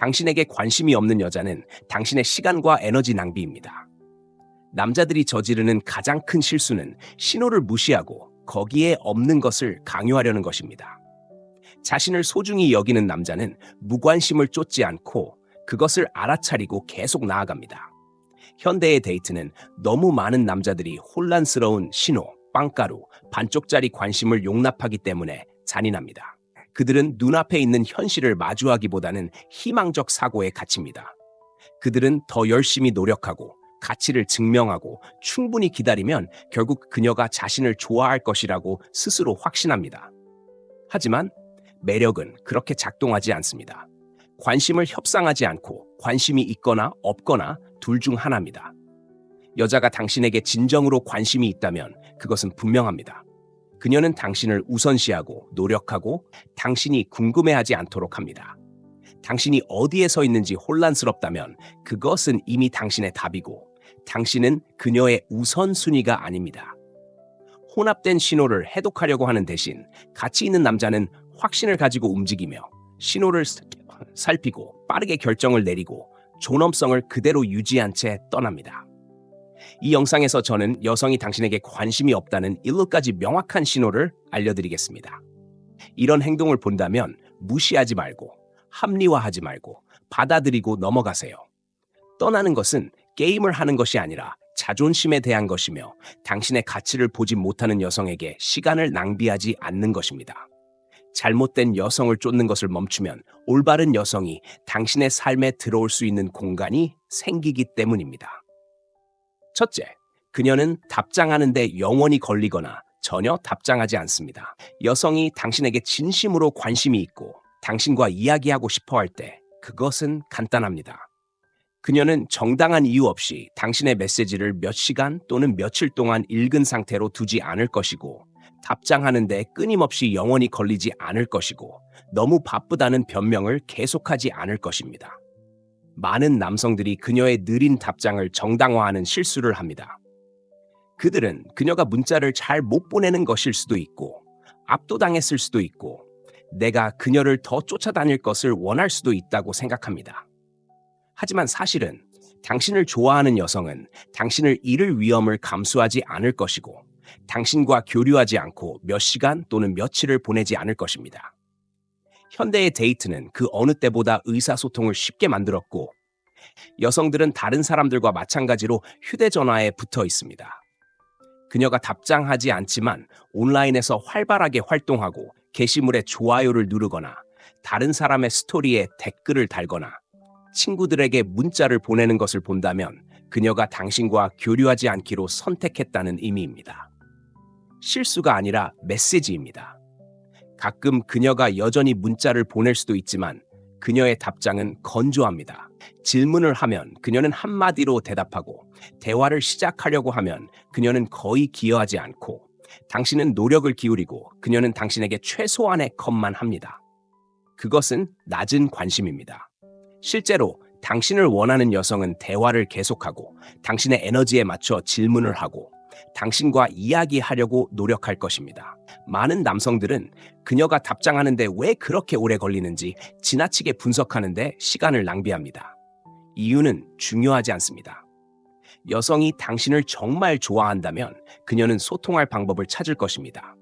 당신에게 관심이 없는 여자는 당신의 시간과 에너지 낭비입니다. 남자들이 저지르는 가장 큰 실수는 신호를 무시하고 거기에 없는 것을 강요하려는 것입니다. 자신을 소중히 여기는 남자는 무관심을 쫓지 않고 그것을 알아차리고 계속 나아갑니다. 현대의 데이트는 너무 많은 남자들이 혼란스러운 신호, 빵가루, 반쪽짜리 관심을 용납하기 때문에 잔인합니다. 그들은 눈앞에 있는 현실을 마주하기보다는 희망적 사고에 갇힙니다. 그들은 더 열심히 노력하고 가치를 증명하고 충분히 기다리면 결국 그녀가 자신을 좋아할 것이라고 스스로 확신합니다. 하지만 매력은 그렇게 작동하지 않습니다. 관심을 협상하지 않고 관심이 있거나 없거나 둘 중 하나입니다. 여자가 당신에게 진정으로 관심이 있다면 그것은 분명합니다. 그녀는 당신을 우선시하고 노력하고 당신이 궁금해하지 않도록 합니다. 당신이 어디에 서 있는지 혼란스럽다면 그것은 이미 당신의 답이고 당신은 그녀의 우선순위가 아닙니다. 혼합된 신호를 해독하려고 하는 대신 가치 있는 남자는 확신을 가지고 움직이며 신호를 살피고 빠르게 결정을 내리고 존엄성을 그대로 유지한 채 떠납니다. 이 영상에서 저는 여성이 당신에게 관심이 없다는 7가지 명확한 신호를 알려드리겠습니다. 이런 행동을 본다면 무시하지 말고 합리화하지 말고 받아들이고 넘어가세요. 떠나는 것은 게임을 하는 것이 아니라 자존심에 대한 것이며 당신의 가치를 보지 못하는 여성에게 시간을 낭비하지 않는 것입니다. 잘못된 여성을 쫓는 것을 멈추면 올바른 여성이 당신의 삶에 들어올 수 있는 공간이 생기기 때문입니다. 첫째, 그녀는 답장하는데 영원히 걸리거나 전혀 답장하지 않습니다. 여성이 당신에게 진심으로 관심이 있고 당신과 이야기하고 싶어 할 때 그것은 간단합니다. 그녀는 정당한 이유 없이 당신의 메시지를 몇 시간 또는 며칠 동안 읽은 상태로 두지 않을 것이고 답장하는데 끊임없이 영원히 걸리지 않을 것이고 너무 바쁘다는 변명을 계속하지 않을 것입니다. 많은 남성들이 그녀의 느린 답장을 정당화하는 실수를 합니다. 그들은 그녀가 문자를 잘 못 보내는 것일 수도 있고 압도당했을 수도 있고 내가 그녀를 더 쫓아다닐 것을 원할 수도 있다고 생각합니다. 하지만 사실은 당신을 좋아하는 여성은 당신을 잃을 위험을 감수하지 않을 것이고 당신과 교류하지 않고 몇 시간 또는 며칠을 보내지 않을 것입니다. 현대의 데이트는 그 어느 때보다 의사소통을 쉽게 만들었고 여성들은 다른 사람들과 마찬가지로 휴대전화에 붙어 있습니다. 그녀가 답장하지 않지만 온라인에서 활발하게 활동하고 게시물에 좋아요를 누르거나 다른 사람의 스토리에 댓글을 달거나 친구들에게 문자를 보내는 것을 본다면 그녀가 당신과 교류하지 않기로 선택했다는 의미입니다. 실수가 아니라 메시지입니다. 가끔 그녀가 여전히 문자를 보낼 수도 있지만 그녀의 답장은 건조합니다. 질문을 하면 그녀는 한마디로 대답하고 대화를 시작하려고 하면 그녀는 거의 기여하지 않고 당신은 노력을 기울이고 그녀는 당신에게 최소한의 컷만 합니다. 그것은 낮은 관심입니다. 실제로 당신을 원하는 여성은 대화를 계속하고 당신의 에너지에 맞춰 질문을 하고 당신과 이야기하려고 노력할 것입니다. 많은 남성들은 그녀가 답장하는데 왜 그렇게 오래 걸리는지 지나치게 분석하는데 시간을 낭비합니다. 이유는 중요하지 않습니다. 여성이 당신을 정말 좋아한다면 그녀는 소통할 방법을 찾을 것입니다.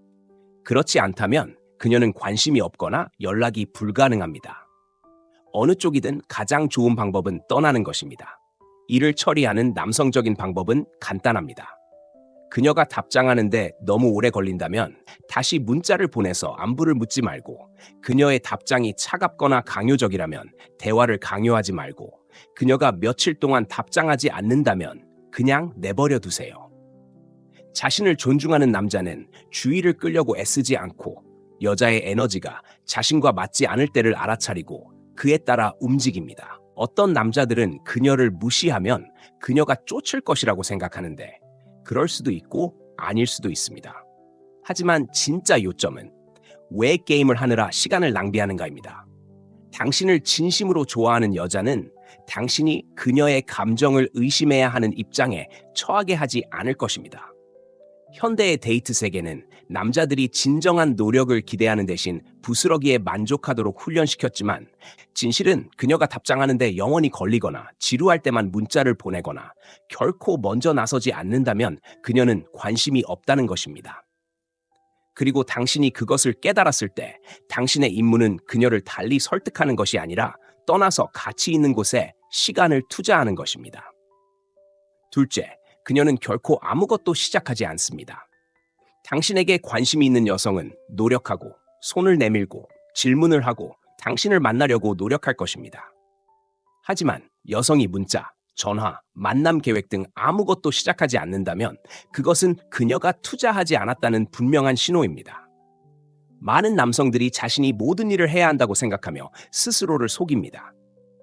그렇지 않다면 그녀는 관심이 없거나 연락이 불가능합니다. 어느 쪽이든 가장 좋은 방법은 떠나는 것입니다. 이를 처리하는 남성적인 방법은 간단합니다. 그녀가 답장하는데 너무 오래 걸린다면 다시 문자를 보내서 안부를 묻지 말고 그녀의 답장이 차갑거나 강요적이라면 대화를 강요하지 말고 그녀가 며칠 동안 답장하지 않는다면 그냥 내버려 두세요. 자신을 존중하는 남자는 주의를 끌려고 애쓰지 않고 여자의 에너지가 자신과 맞지 않을 때를 알아차리고 그에 따라 움직입니다. 어떤 남자들은 그녀를 무시하면 그녀가 쫓을 것이라고 생각하는데 그럴 수도 있고 아닐 수도 있습니다. 하지만 진짜 요점은 왜 게임을 하느라 시간을 낭비하는가입니다. 당신을 진심으로 좋아하는 여자는 당신이 그녀의 감정을 의심해야 하는 입장에 처하게 하지 않을 것입니다. 현대의 데이트 세계는 남자들이 진정한 노력을 기대하는 대신 부스러기에 만족하도록 훈련시켰지만, 진실은 그녀가 답장하는데 영원히 걸리거나 지루할 때만 문자를 보내거나 결코 먼저 나서지 않는다면 그녀는 관심이 없다는 것입니다. 그리고 당신이 그것을 깨달았을 때 당신의 임무는 그녀를 달리 설득하는 것이 아니라 떠나서 가치 있는 곳에 시간을 투자하는 것입니다. 둘째, 그녀는 결코 아무것도 시작하지 않습니다. 당신에게 관심이 있는 여성은 노력하고 손을 내밀고 질문을 하고 당신을 만나려고 노력할 것입니다. 하지만 여성이 문자, 전화, 만남 계획 등 아무것도 시작하지 않는다면 그것은 그녀가 투자하지 않았다는 분명한 신호입니다. 많은 남성들이 자신이 모든 일을 해야 한다고 생각하며 스스로를 속입니다.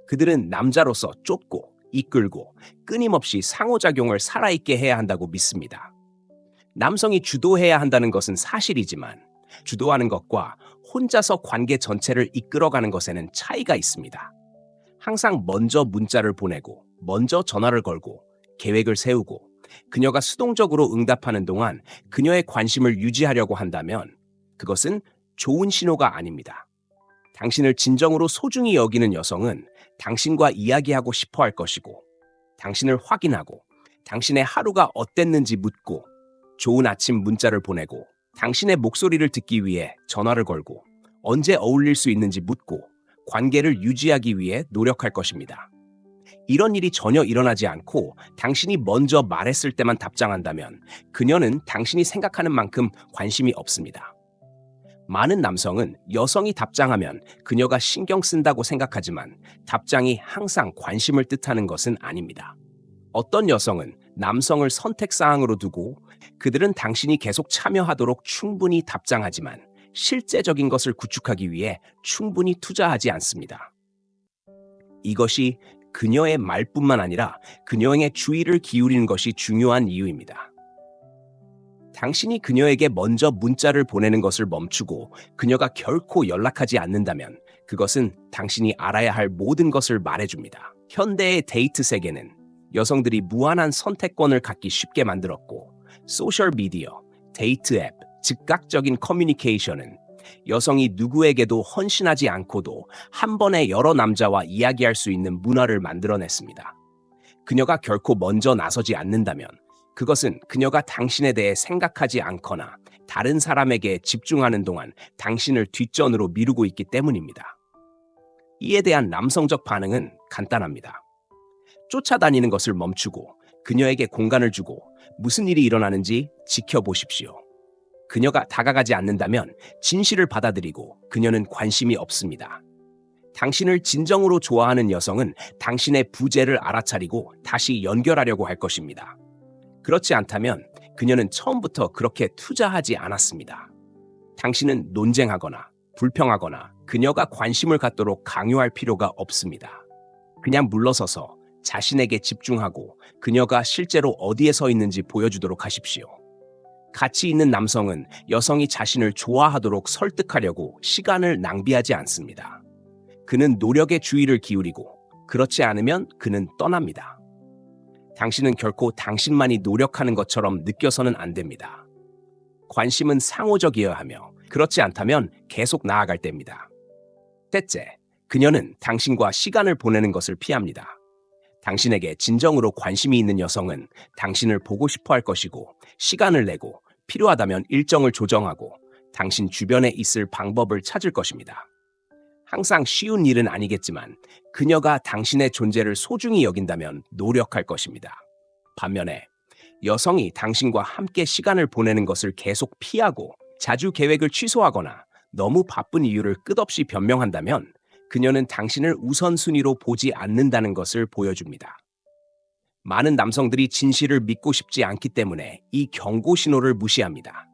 그들은 남자로서 쫓고 이끌고 끊임없이 상호작용을 살아있게 해야 한다고 믿습니다. 남성이 주도해야 한다는 것은 사실이지만 주도하는 것과 혼자서 관계 전체를 이끌어가는 것에는 차이가 있습니다. 항상 먼저 문자를 보내고 먼저 전화를 걸고 계획을 세우고 그녀가 수동적으로 응답하는 동안 그녀의 관심을 유지하려고 한다면 그것은 좋은 신호가 아닙니다. 당신을 진정으로 소중히 여기는 여성은 당신과 이야기하고 싶어 할 것이고, 당신을 확인하고 당신의 하루가 어땠는지 묻고 좋은 아침 문자를 보내고 당신의 목소리를 듣기 위해 전화를 걸고 언제 어울릴 수 있는지 묻고 관계를 유지하기 위해 노력할 것입니다. 이런 일이 전혀 일어나지 않고 당신이 먼저 말했을 때만 답장한다면 그녀는 당신이 생각하는 만큼 관심이 없습니다. 많은 남성은 여성이 답장하면 그녀가 신경 쓴다고 생각하지만 답장이 항상 관심을 뜻하는 것은 아닙니다. 어떤 여성은 남성을 선택사항으로 두고 그들은 당신이 계속 참여하도록 충분히 답장하지만 실제적인 것을 구축하기 위해 충분히 투자하지 않습니다. 이것이 그녀의 말뿐만 아니라 그녀에게 주의를 기울이는 것이 중요한 이유입니다. 당신이 그녀에게 먼저 문자를 보내는 것을 멈추고 그녀가 결코 연락하지 않는다면 그것은 당신이 알아야 할 모든 것을 말해줍니다. 현대의 데이트 세계는 여성들이 무한한 선택권을 갖기 쉽게 만들었고, 소셜미디어, 데이트 앱, 즉각적인 커뮤니케이션은 여성이 누구에게도 헌신하지 않고도 한 번에 여러 남자와 이야기할 수 있는 문화를 만들어냈습니다. 그녀가 결코 먼저 나서지 않는다면 그것은 그녀가 당신에 대해 생각하지 않거나 다른 사람에게 집중하는 동안 당신을 뒷전으로 미루고 있기 때문입니다. 이에 대한 남성적 반응은 간단합니다. 쫓아다니는 것을 멈추고 그녀에게 공간을 주고 무슨 일이 일어나는지 지켜보십시오. 그녀가 다가가지 않는다면 진실을 받아들이고 그녀는 관심이 없습니다. 당신을 진정으로 좋아하는 여성은 당신의 부재를 알아차리고 다시 연결하려고 할 것입니다. 그렇지 않다면 그녀는 처음부터 그렇게 투자하지 않았습니다. 당신은 논쟁하거나 불평하거나 그녀가 관심을 갖도록 강요할 필요가 없습니다. 그냥 물러서서 자신에게 집중하고 그녀가 실제로 어디에 서 있는지 보여주도록 하십시오. 가치 있는 남성은 여성이 자신을 좋아하도록 설득하려고 시간을 낭비하지 않습니다. 그는 노력에 주의를 기울이고 그렇지 않으면 그는 떠납니다. 당신은 결코 당신만이 노력하는 것처럼 느껴서는 안 됩니다. 관심은 상호적이어야 하며 그렇지 않다면 계속 나아갈 때입니다. 셋째, 그녀는 당신과 시간을 보내는 것을 피합니다. 당신에게 진정으로 관심이 있는 여성은 당신을 보고 싶어 할 것이고 시간을 내고 필요하다면 일정을 조정하고 당신 주변에 있을 방법을 찾을 것입니다. 항상 쉬운 일은 아니겠지만 그녀가 당신의 존재를 소중히 여긴다면 노력할 것입니다. 반면에 여성이 당신과 함께 시간을 보내는 것을 계속 피하고 자주 계획을 취소하거나 너무 바쁜 이유를 끝없이 변명한다면 그녀는 당신을 우선순위로 보지 않는다는 것을 보여줍니다. 많은 남성들이 진실을 믿고 싶지 않기 때문에 이 경고 신호를 무시합니다.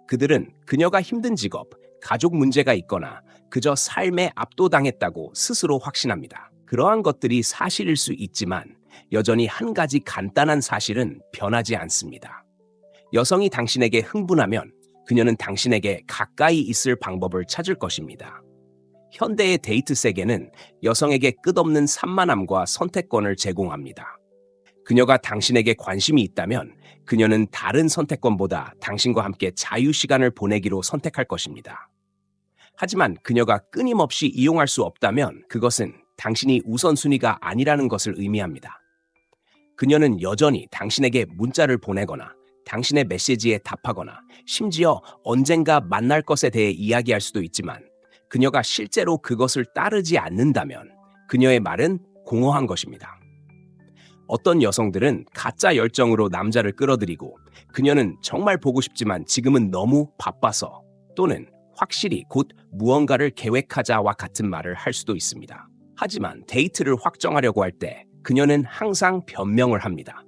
그들은 그녀가 힘든 직업, 가족 문제가 있거나 그저 삶에 압도당했다고 스스로 확신합니다. 그러한 것들이 사실일 수 있지만 여전히 한 가지 간단한 사실은 변하지 않습니다. 여성이 당신에게 흥분하면 그녀는 당신에게 가까이 있을 방법을 찾을 것입니다. 현대의 데이트 세계는 여성에게 끝없는 산만함과 선택권을 제공합니다. 그녀가 당신에게 관심이 있다면 그녀는 다른 선택권보다 당신과 함께 자유 시간을 보내기로 선택할 것입니다. 하지만 그녀가 끊임없이 이용할 수 없다면 그것은 당신이 우선순위가 아니라는 것을 의미합니다. 그녀는 여전히 당신에게 문자를 보내거나 당신의 메시지에 답하거나 심지어 언젠가 만날 것에 대해 이야기할 수도 있지만 그녀가 실제로 그것을 따르지 않는다면 그녀의 말은 공허한 것입니다. 어떤 여성들은 가짜 열정으로 남자를 끌어들이고 그녀는 정말 보고 싶지만 지금은 너무 바빠서 또는 확실히 곧 무언가를 계획하자와 같은 말을 할 수도 있습니다. 하지만 데이트를 확정하려고 할 때 그녀는 항상 변명을 합니다.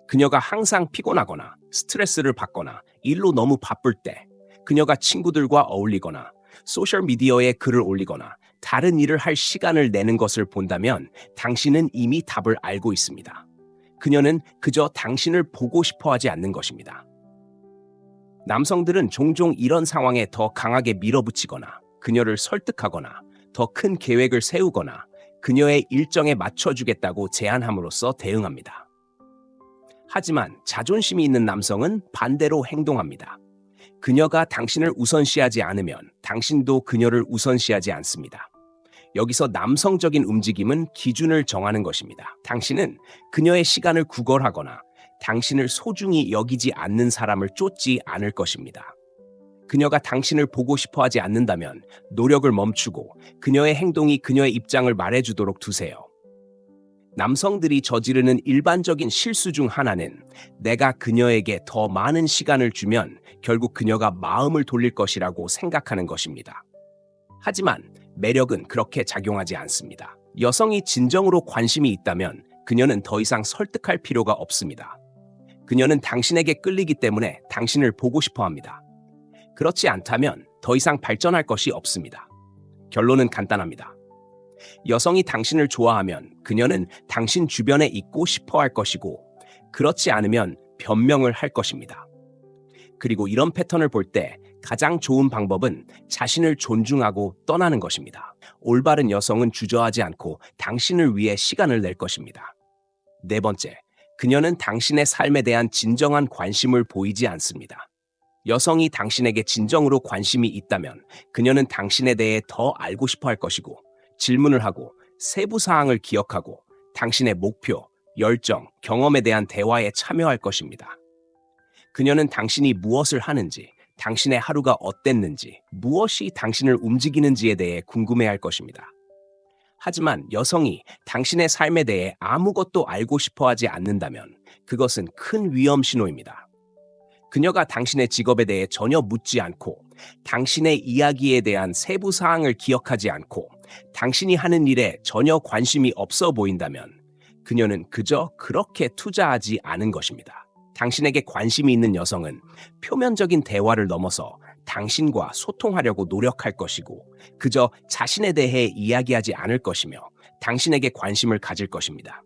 그녀가 항상 피곤하거나 스트레스를 받거나 일로 너무 바쁠 때 그녀가 친구들과 어울리거나 소셜미디어에 글을 올리거나 다른 일을 할 시간을 내는 것을 본다면 당신은 이미 답을 알고 있습니다. 그녀는 그저 당신을 보고 싶어 하지 않는 것입니다. 남성들은 종종 이런 상황에 더 강하게 밀어붙이거나 그녀를 설득하거나 더 큰 계획을 세우거나 그녀의 일정에 맞춰주겠다고 제안함으로써 대응합니다. 하지만 자존심이 있는 남성은 반대로 행동합니다. 그녀가 당신을 우선시하지 않으면 당신도 그녀를 우선시하지 않습니다. 여기서 남성적인 움직임은 기준을 정하는 것입니다. 당신은 그녀의 시간을 구걸하거나 당신을 소중히 여기지 않는 사람을 쫓지 않을 것입니다. 그녀가 당신을 보고 싶어 하지 않는다면 노력을 멈추고 그녀의 행동이 그녀의 입장을 말해주도록 두세요. 남성들이 저지르는 일반적인 실수 중 하나는 내가 그녀에게 더 많은 시간을 주면 결국 그녀가 마음을 돌릴 것이라고 생각하는 것입니다. 하지만 매력은 그렇게 작용하지 않습니다. 여성이 진정으로 관심이 있다면 그녀는 더 이상 설득할 필요가 없습니다. 그녀는 당신에게 끌리기 때문에 당신을 보고 싶어 합니다. 그렇지 않다면 더 이상 발전할 것이 없습니다. 결론은 간단합니다. 여성이 당신을 좋아하면 그녀는 당신 주변에 있고 싶어 할 것이고 그렇지 않으면 변명을 할 것입니다. 그리고 이런 패턴을 볼 때 가장 좋은 방법은 자신을 존중하고 떠나는 것입니다. 올바른 여성은 주저하지 않고 당신을 위해 시간을 낼 것입니다. 네 번째, 그녀는 당신의 삶에 대한 진정한 관심을 보이지 않습니다. 여성이 당신에게 진정으로 관심이 있다면 그녀는 당신에 대해 더 알고 싶어 할 것이고 질문을 하고 세부 사항을 기억하고 당신의 목표, 열정, 경험에 대한 대화에 참여할 것입니다. 그녀는 당신이 무엇을 하는지, 당신의 하루가 어땠는지, 무엇이 당신을 움직이는지에 대해 궁금해할 것입니다. 하지만 여성이 당신의 삶에 대해 아무것도 알고 싶어 하지 않는다면 그것은 큰 위험 신호입니다. 그녀가 당신의 직업에 대해 전혀 묻지 않고 당신의 이야기에 대한 세부 사항을 기억하지 않고 당신이 하는 일에 전혀 관심이 없어 보인다면 그녀는 그저 그렇게 투자하지 않은 것입니다. 당신에게 관심이 있는 여성은 표면적인 대화를 넘어서 당신과 소통하려고 노력할 것이고 그저 자신에 대해 이야기하지 않을 것이며 당신에게 관심을 가질 것입니다.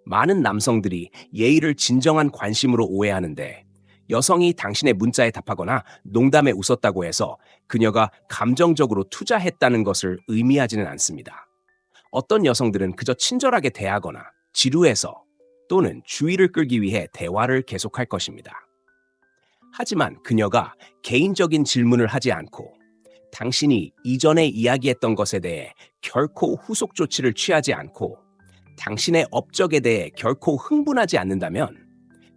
많은 남성들이 예의를 진정한 관심으로 오해하는데 여성이 당신의 문자에 답하거나 농담에 웃었다고 해서 그녀가 감정적으로 투자했다는 것을 의미하지는 않습니다. 어떤 여성들은 그저 친절하게 대하거나 지루해서 또는 주의를 끌기 위해 대화를 계속할 것입니다. 하지만 그녀가 개인적인 질문을 하지 않고 당신이 이전에 이야기했던 것에 대해 결코 후속 조치를 취하지 않고 당신의 업적에 대해 결코 흥분하지 않는다면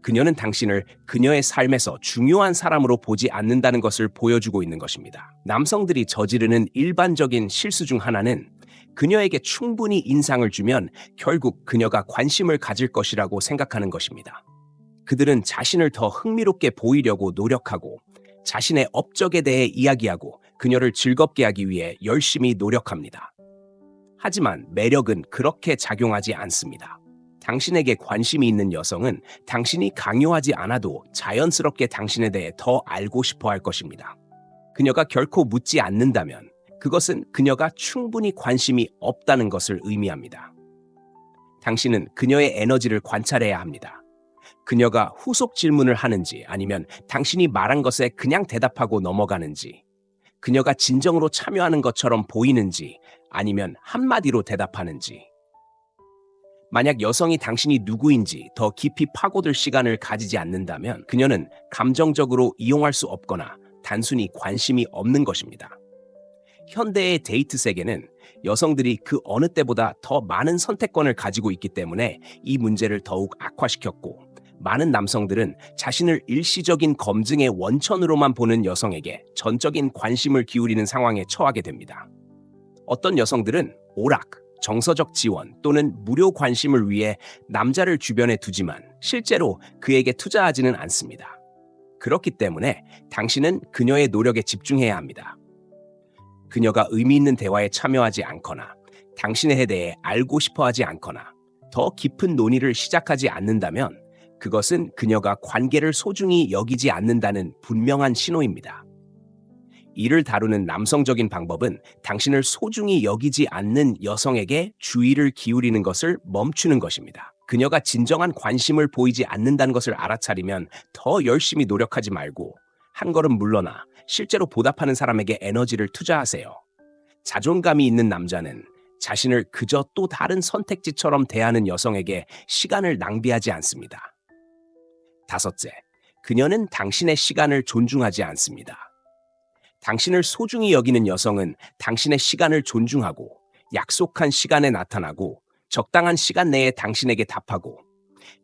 그녀는 당신을 그녀의 삶에서 중요한 사람으로 보지 않는다는 것을 보여주고 있는 것입니다. 남성들이 저지르는 일반적인 실수 중 하나는 그녀에게 충분히 인상을 주면 결국 그녀가 관심을 가질 것이라고 생각하는 것입니다. 그들은 자신을 더 흥미롭게 보이려고 노력하고 자신의 업적에 대해 이야기하고 그녀를 즐겁게 하기 위해 열심히 노력합니다. 하지만 매력은 그렇게 작용하지 않습니다. 당신에게 관심이 있는 여성은 당신이 강요하지 않아도 자연스럽게 당신에 대해 더 알고 싶어 할 것입니다. 그녀가 결코 묻지 않는다면 그것은 그녀가 충분히 관심이 없다는 것을 의미합니다. 당신은 그녀의 에너지를 관찰해야 합니다. 그녀가 후속 질문을 하는지 아니면 당신이 말한 것에 그냥 대답하고 넘어가는지, 그녀가 진정으로 참여하는 것처럼 보이는지 아니면 한마디로 대답하는지. 만약 여성이 당신이 누구인지 더 깊이 파고들 시간을 가지지 않는다면 그녀는 감정적으로 이용할 수 없거나 단순히 관심이 없는 것입니다. 현대의 데이트 세계는 여성들이 그 어느 때보다 더 많은 선택권을 가지고 있기 때문에 이 문제를 더욱 악화시켰고, 많은 남성들은 자신을 일시적인 검증의 원천으로만 보는 여성에게 전적인 관심을 기울이는 상황에 처하게 됩니다. 어떤 여성들은 오락, 정서적 지원 또는 무료 관심을 위해 남자를 주변에 두지만 실제로 그에게 투자하지는 않습니다. 그렇기 때문에 당신은 그녀의 노력에 집중해야 합니다. 그녀가 의미 있는 대화에 참여하지 않거나 당신에 대해 알고 싶어 하지 않거나 더 깊은 논의를 시작하지 않는다면 그것은 그녀가 관계를 소중히 여기지 않는다는 분명한 신호입니다. 이를 다루는 남성적인 방법은 당신을 소중히 여기지 않는 여성에게 주의를 기울이는 것을 멈추는 것입니다. 그녀가 진정한 관심을 보이지 않는다는 것을 알아차리면 더 열심히 노력하지 말고 한 걸음 물러나 실제로 보답하는 사람에게 에너지를 투자하세요. 자존감이 있는 남자는 자신을 그저 또 다른 선택지처럼 대하는 여성에게 시간을 낭비하지 않습니다. 다섯째, 그녀는 당신의 시간을 존중하지 않습니다. 당신을 소중히 여기는 여성은 당신의 시간을 존중하고 약속한 시간에 나타나고 적당한 시간 내에 당신에게 답하고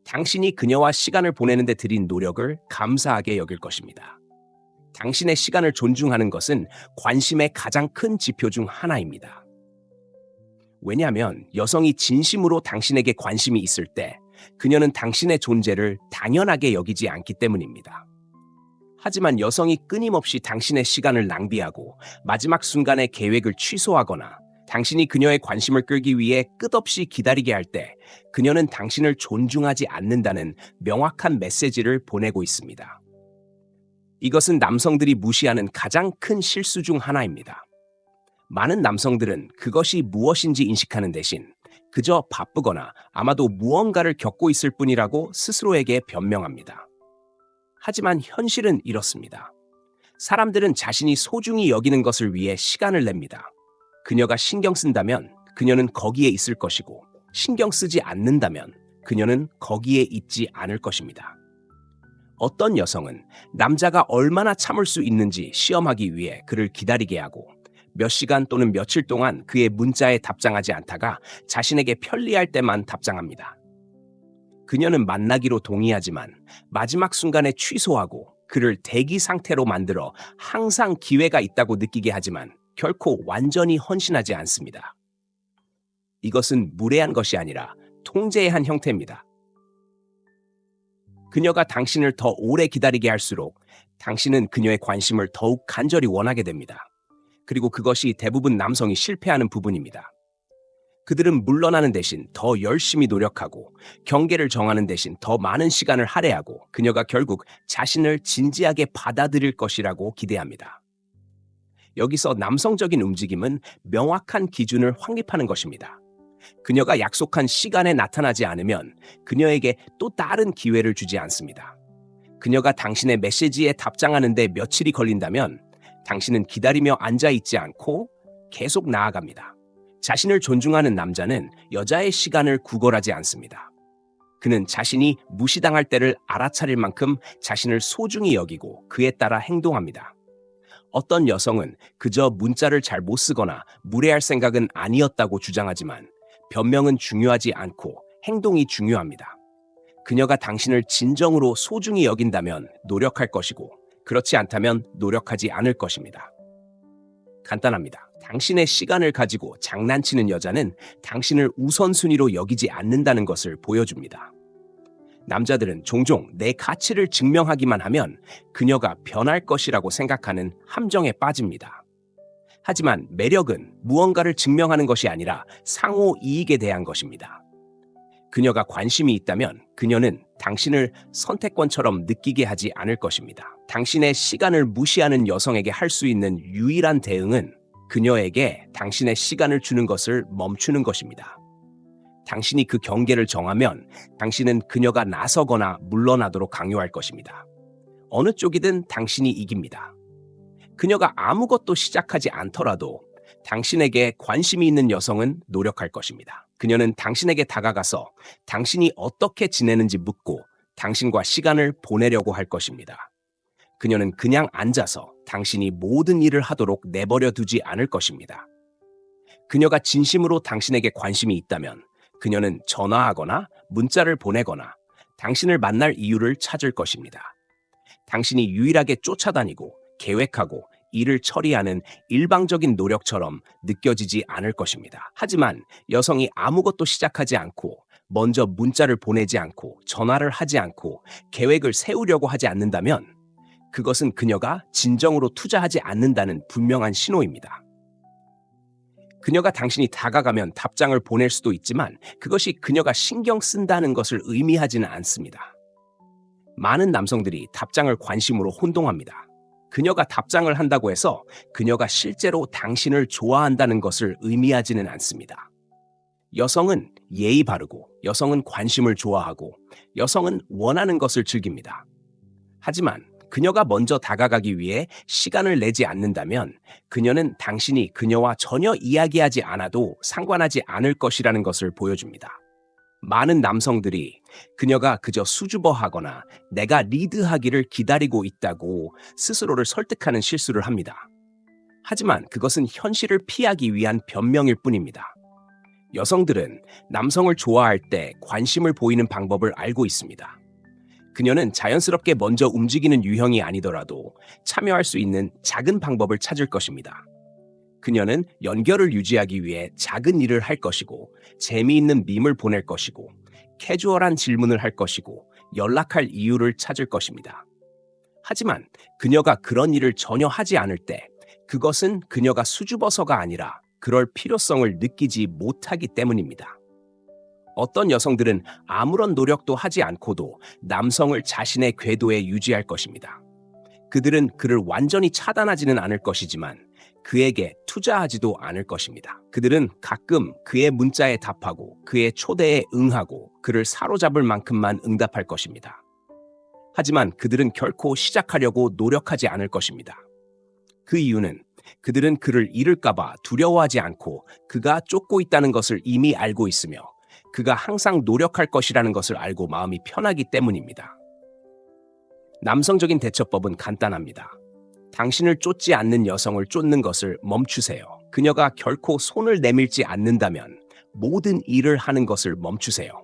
당신이 그녀와 시간을 보내는 데 들인 노력을 감사하게 여길 것입니다. 당신의 시간을 존중하는 것은 관심의 가장 큰 지표 중 하나입니다. 왜냐하면 여성이 진심으로 당신에게 관심이 있을 때 그녀는 당신의 존재를 당연하게 여기지 않기 때문입니다. 하지만 여성이 끊임없이 당신의 시간을 낭비하고 마지막 순간에 계획을 취소하거나 당신이 그녀의 관심을 끌기 위해 끝없이 기다리게 할 때 그녀는 당신을 존중하지 않는다는 명확한 메시지를 보내고 있습니다. 이것은 남성들이 무시하는 가장 큰 실수 중 하나입니다. 많은 남성들은 그것이 무엇인지 인식하는 대신 그저 바쁘거나 아마도 무언가를 겪고 있을 뿐이라고 스스로에게 변명합니다. 하지만 현실은 이렇습니다. 사람들은 자신이 소중히 여기는 것을 위해 시간을 냅니다. 그녀가 신경 쓴다면 그녀는 거기에 있을 것이고 신경 쓰지 않는다면 그녀는 거기에 있지 않을 것입니다. 어떤 여성은 남자가 얼마나 참을 수 있는지 시험하기 위해 그를 기다리게 하고 몇 시간 또는 며칠 동안 그의 문자에 답장하지 않다가 자신에게 편리할 때만 답장합니다. 그녀는 만나기로 동의하지만 마지막 순간에 취소하고 그를 대기 상태로 만들어 항상 기회가 있다고 느끼게 하지만 결코 완전히 헌신하지 않습니다. 이것은 무례한 것이 아니라 통제의 한 형태입니다. 그녀가 당신을 더 오래 기다리게 할수록 당신은 그녀의 관심을 더욱 간절히 원하게 됩니다. 그리고 그것이 대부분 남성이 실패하는 부분입니다. 그들은 물러나는 대신 더 열심히 노력하고 경계를 정하는 대신 더 많은 시간을 할애하고 그녀가 결국 자신을 진지하게 받아들일 것이라고 기대합니다. 여기서 남성적인 움직임은 명확한 기준을 확립하는 것입니다. 그녀가 약속한 시간에 나타나지 않으면 그녀에게 또 다른 기회를 주지 않습니다. 그녀가 당신의 메시지에 답장하는데 며칠이 걸린다면 당신은 기다리며 앉아있지 않고 계속 나아갑니다. 자신을 존중하는 남자는 여자의 시간을 구걸하지 않습니다. 그는 자신이 무시당할 때를 알아차릴 만큼 자신을 소중히 여기고 그에 따라 행동합니다. 어떤 여성은 그저 문자를 잘 못 쓰거나 무례할 생각은 아니었다고 주장하지만 변명은 중요하지 않고 행동이 중요합니다. 그녀가 당신을 진정으로 소중히 여긴다면 노력할 것이고 그렇지 않다면 노력하지 않을 것입니다. 간단합니다. 당신의 시간을 가지고 장난치는 여자는 당신을 우선순위로 여기지 않는다는 것을 보여줍니다. 남자들은 종종 내 가치를 증명하기만 하면 그녀가 변할 것이라고 생각하는 함정에 빠집니다. 하지만 매력은 무언가를 증명하는 것이 아니라 상호 이익에 대한 것입니다. 그녀가 관심이 있다면 그녀는 당신을 선택권처럼 느끼게 하지 않을 것입니다. 당신의 시간을 무시하는 여성에게 할 수 있는 유일한 대응은 그녀에게 당신의 시간을 주는 것을 멈추는 것입니다. 당신이 그 경계를 정하면 당신은 그녀가 나서거나 물러나도록 강요할 것입니다. 어느 쪽이든 당신이 이깁니다. 그녀가 아무것도 시작하지 않더라도 당신에게 관심이 있는 여성은 노력할 것입니다. 그녀는 당신에게 다가가서 당신이 어떻게 지내는지 묻고 당신과 시간을 보내려고 할 것입니다. 그녀는 그냥 앉아서 당신이 모든 일을 하도록 내버려 두지 않을 것입니다. 그녀가 진심으로 당신에게 관심이 있다면 그녀는 전화하거나 문자를 보내거나 당신을 만날 이유를 찾을 것입니다. 당신이 유일하게 쫓아다니고 계획하고 일을 처리하는 일방적인 노력처럼 느껴지지 않을 것입니다. 하지만 여성이 아무것도 시작하지 않고 먼저 문자를 보내지 않고 전화를 하지 않고 계획을 세우려고 하지 않는다면 그것은 그녀가 진정으로 투자하지 않는다는 분명한 신호입니다. 그녀가 당신이 다가가면 답장을 보낼 수도 있지만 그것이 그녀가 신경 쓴다는 것을 의미하지는 않습니다. 많은 남성들이 답장을 관심으로 혼동합니다. 그녀가 답장을 한다고 해서 그녀가 실제로 당신을 좋아한다는 것을 의미하지는 않습니다. 여성은 예의 바르고 여성은 관심을 좋아하고 여성은 원하는 것을 즐깁니다. 하지만 그녀가 먼저 다가가기 위해 시간을 내지 않는다면 그녀는 당신이 그녀와 전혀 이야기하지 않아도 상관하지 않을 것이라는 것을 보여줍니다. 많은 남성들이 그녀가 그저 수줍어하거나 내가 리드하기를 기다리고 있다고 스스로를 설득하는 실수를 합니다. 하지만 그것은 현실을 피하기 위한 변명일 뿐입니다. 여성들은 남성을 좋아할 때 관심을 보이는 방법을 알고 있습니다. 그녀는 자연스럽게 먼저 움직이는 유형이 아니더라도 참여할 수 있는 작은 방법을 찾을 것입니다. 그녀는 연결을 유지하기 위해 작은 일을 할 것이고 재미있는 밈을 보낼 것이고 캐주얼한 질문을 할 것이고 연락할 이유를 찾을 것입니다. 하지만 그녀가 그런 일을 전혀 하지 않을 때 그것은 그녀가 수줍어서가 아니라 그럴 필요성을 느끼지 못하기 때문입니다. 어떤 여성들은 아무런 노력도 하지 않고도 남성을 자신의 궤도에 유지할 것입니다. 그들은 그를 완전히 차단하지는 않을 것이지만 그에게 투자하지도 않을 것입니다. 그들은 가끔 그의 문자에 답하고 그의 초대에 응하고 그를 사로잡을 만큼만 응답할 것입니다. 하지만 그들은 결코 시작하려고 노력하지 않을 것입니다. 그 이유는 그들은 그를 잃을까봐 두려워하지 않고 그가 쫓고 있다는 것을 이미 알고 있으며 그가 항상 노력할 것이라는 것을 알고 마음이 편하기 때문입니다. 남성적인 대처법은 간단합니다. 당신을 쫓지 않는 여성을 쫓는 것을 멈추세요. 그녀가 결코 손을 내밀지 않는다면 모든 일을 하는 것을 멈추세요.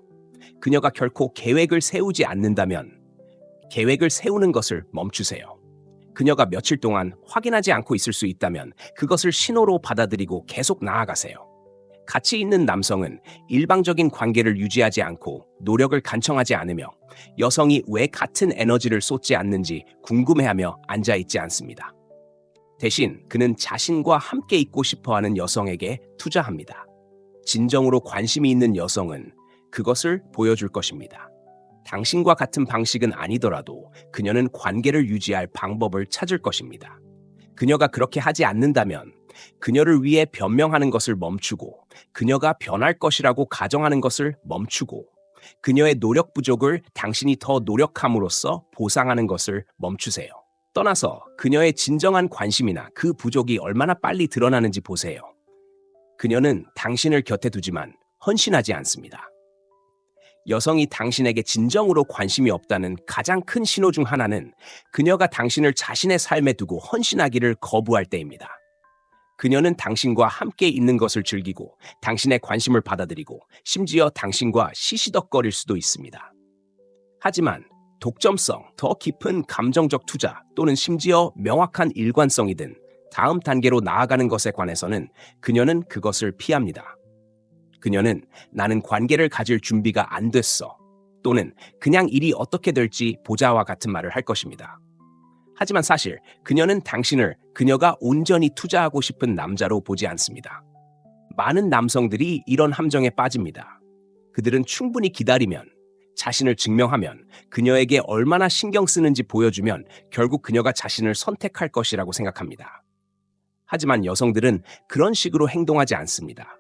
그녀가 결코 계획을 세우지 않는다면 계획을 세우는 것을 멈추세요. 그녀가 며칠 동안 확인하지 않고 있을 수 있다면 그것을 신호로 받아들이고 계속 나아가세요. 가치 있는 남성은 일방적인 관계를 유지하지 않고 노력을 간청하지 않으며 여성이 왜 같은 에너지를 쏟지 않는지 궁금해하며 앉아있지 않습니다. 대신 그는 자신과 함께 있고 싶어하는 여성에게 투자합니다. 진정으로 관심이 있는 여성은 그것을 보여줄 것입니다. 당신과 같은 방식은 아니더라도 그녀는 관계를 유지할 방법을 찾을 것입니다. 그녀가 그렇게 하지 않는다면 그녀를 위해 변명하는 것을 멈추고 그녀가 변할 것이라고 가정하는 것을 멈추고 그녀의 노력 부족을 당신이 더 노력함으로써 보상하는 것을 멈추세요. 떠나서 그녀의 진정한 관심이나 그 부족이 얼마나 빨리 드러나는지 보세요. 그녀는 당신을 곁에 두지만 헌신하지 않습니다. 여성이 당신에게 진정으로 관심이 없다는 가장 큰 신호 중 하나는 그녀가 당신을 자신의 삶에 두고 헌신하기를 거부할 때입니다. 그녀는 당신과 함께 있는 것을 즐기고 당신의 관심을 받아들이고 심지어 당신과 시시덕거릴 수도 있습니다. 하지만 독점성, 더 깊은 감정적 투자 또는 심지어 명확한 일관성이든 다음 단계로 나아가는 것에 관해서는 그녀는 그것을 피합니다. 그녀는 나는 관계를 가질 준비가 안 됐어 또는 그냥 일이 어떻게 될지 보자와 같은 말을 할 것입니다. 하지만 사실 그녀는 당신을 그녀가 온전히 투자하고 싶은 남자로 보지 않습니다. 많은 남성들이 이런 함정에 빠집니다. 그들은 충분히 기다리면, 자신을 증명하면, 그녀에게 얼마나 신경 쓰는지 보여주면 결국 그녀가 자신을 선택할 것이라고 생각합니다. 하지만 여성들은 그런 식으로 행동하지 않습니다.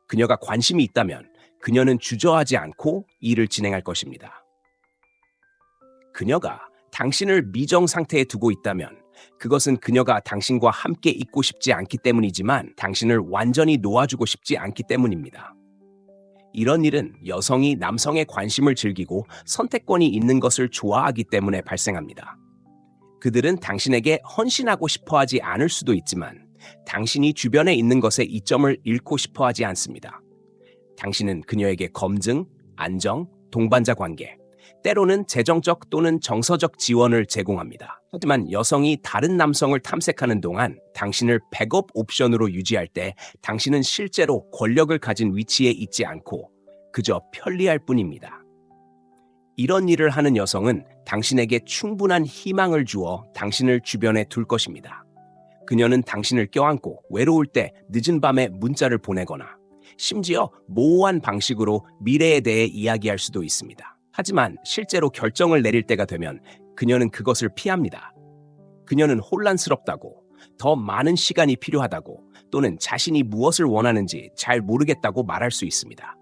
그녀가 관심이 있다면 그녀는 주저하지 않고 일을 진행할 것입니다. 그녀가 당신을 미정 상태에 두고 있다면 그것은 그녀가 당신과 함께 있고 싶지 않기 때문이지만 당신을 완전히 놓아주고 싶지 않기 때문입니다. 이런 일은 여성이 남성의 관심을 즐기고 선택권이 있는 것을 좋아하기 때문에 발생합니다. 그들은 당신에게 헌신하고 싶어 하지 않을 수도 있지만 당신이 주변에 있는 것에 이점을 잃고 싶어 하지 않습니다. 당신은 그녀에게 검증, 안정, 동반자 관계, 때로는 재정적 또는 정서적 지원을 제공합니다. 하지만 여성이 다른 남성을 탐색하는 동안 당신을 백업 옵션으로 유지할 때 당신은 실제로 권력을 가진 위치에 있지 않고 그저 편리할 뿐입니다. 이런 일을 하는 여성은 당신에게 충분한 희망을 주어 당신을 주변에 둘 것입니다. 그녀는 당신을 껴안고 외로울 때 늦은 밤에 문자를 보내거나 심지어 모호한 방식으로 미래에 대해 이야기할 수도 있습니다. 하지만 실제로 결정을 내릴 때가 되면 그녀는 그것을 피합니다. 그녀는 혼란스럽다고, 더 많은 시간이 필요하다고, 또는 자신이 무엇을 원하는지 잘 모르겠다고 말할 수 있습니다.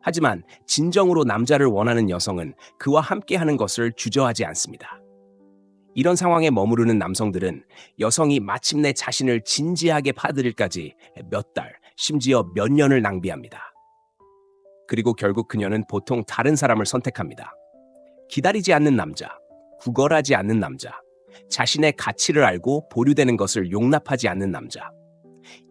하지만 진정으로 남자를 원하는 여성은 그와 함께하는 것을 주저하지 않습니다. 이런 상황에 머무르는 남성들은 여성이 마침내 자신을 진지하게 받아들일까지 몇 달, 심지어 몇 년을 낭비합니다. 그리고 결국 그녀는 보통 다른 사람을 선택합니다. 기다리지 않는 남자, 구걸하지 않는 남자, 자신의 가치를 알고 보류되는 것을 용납하지 않는 남자.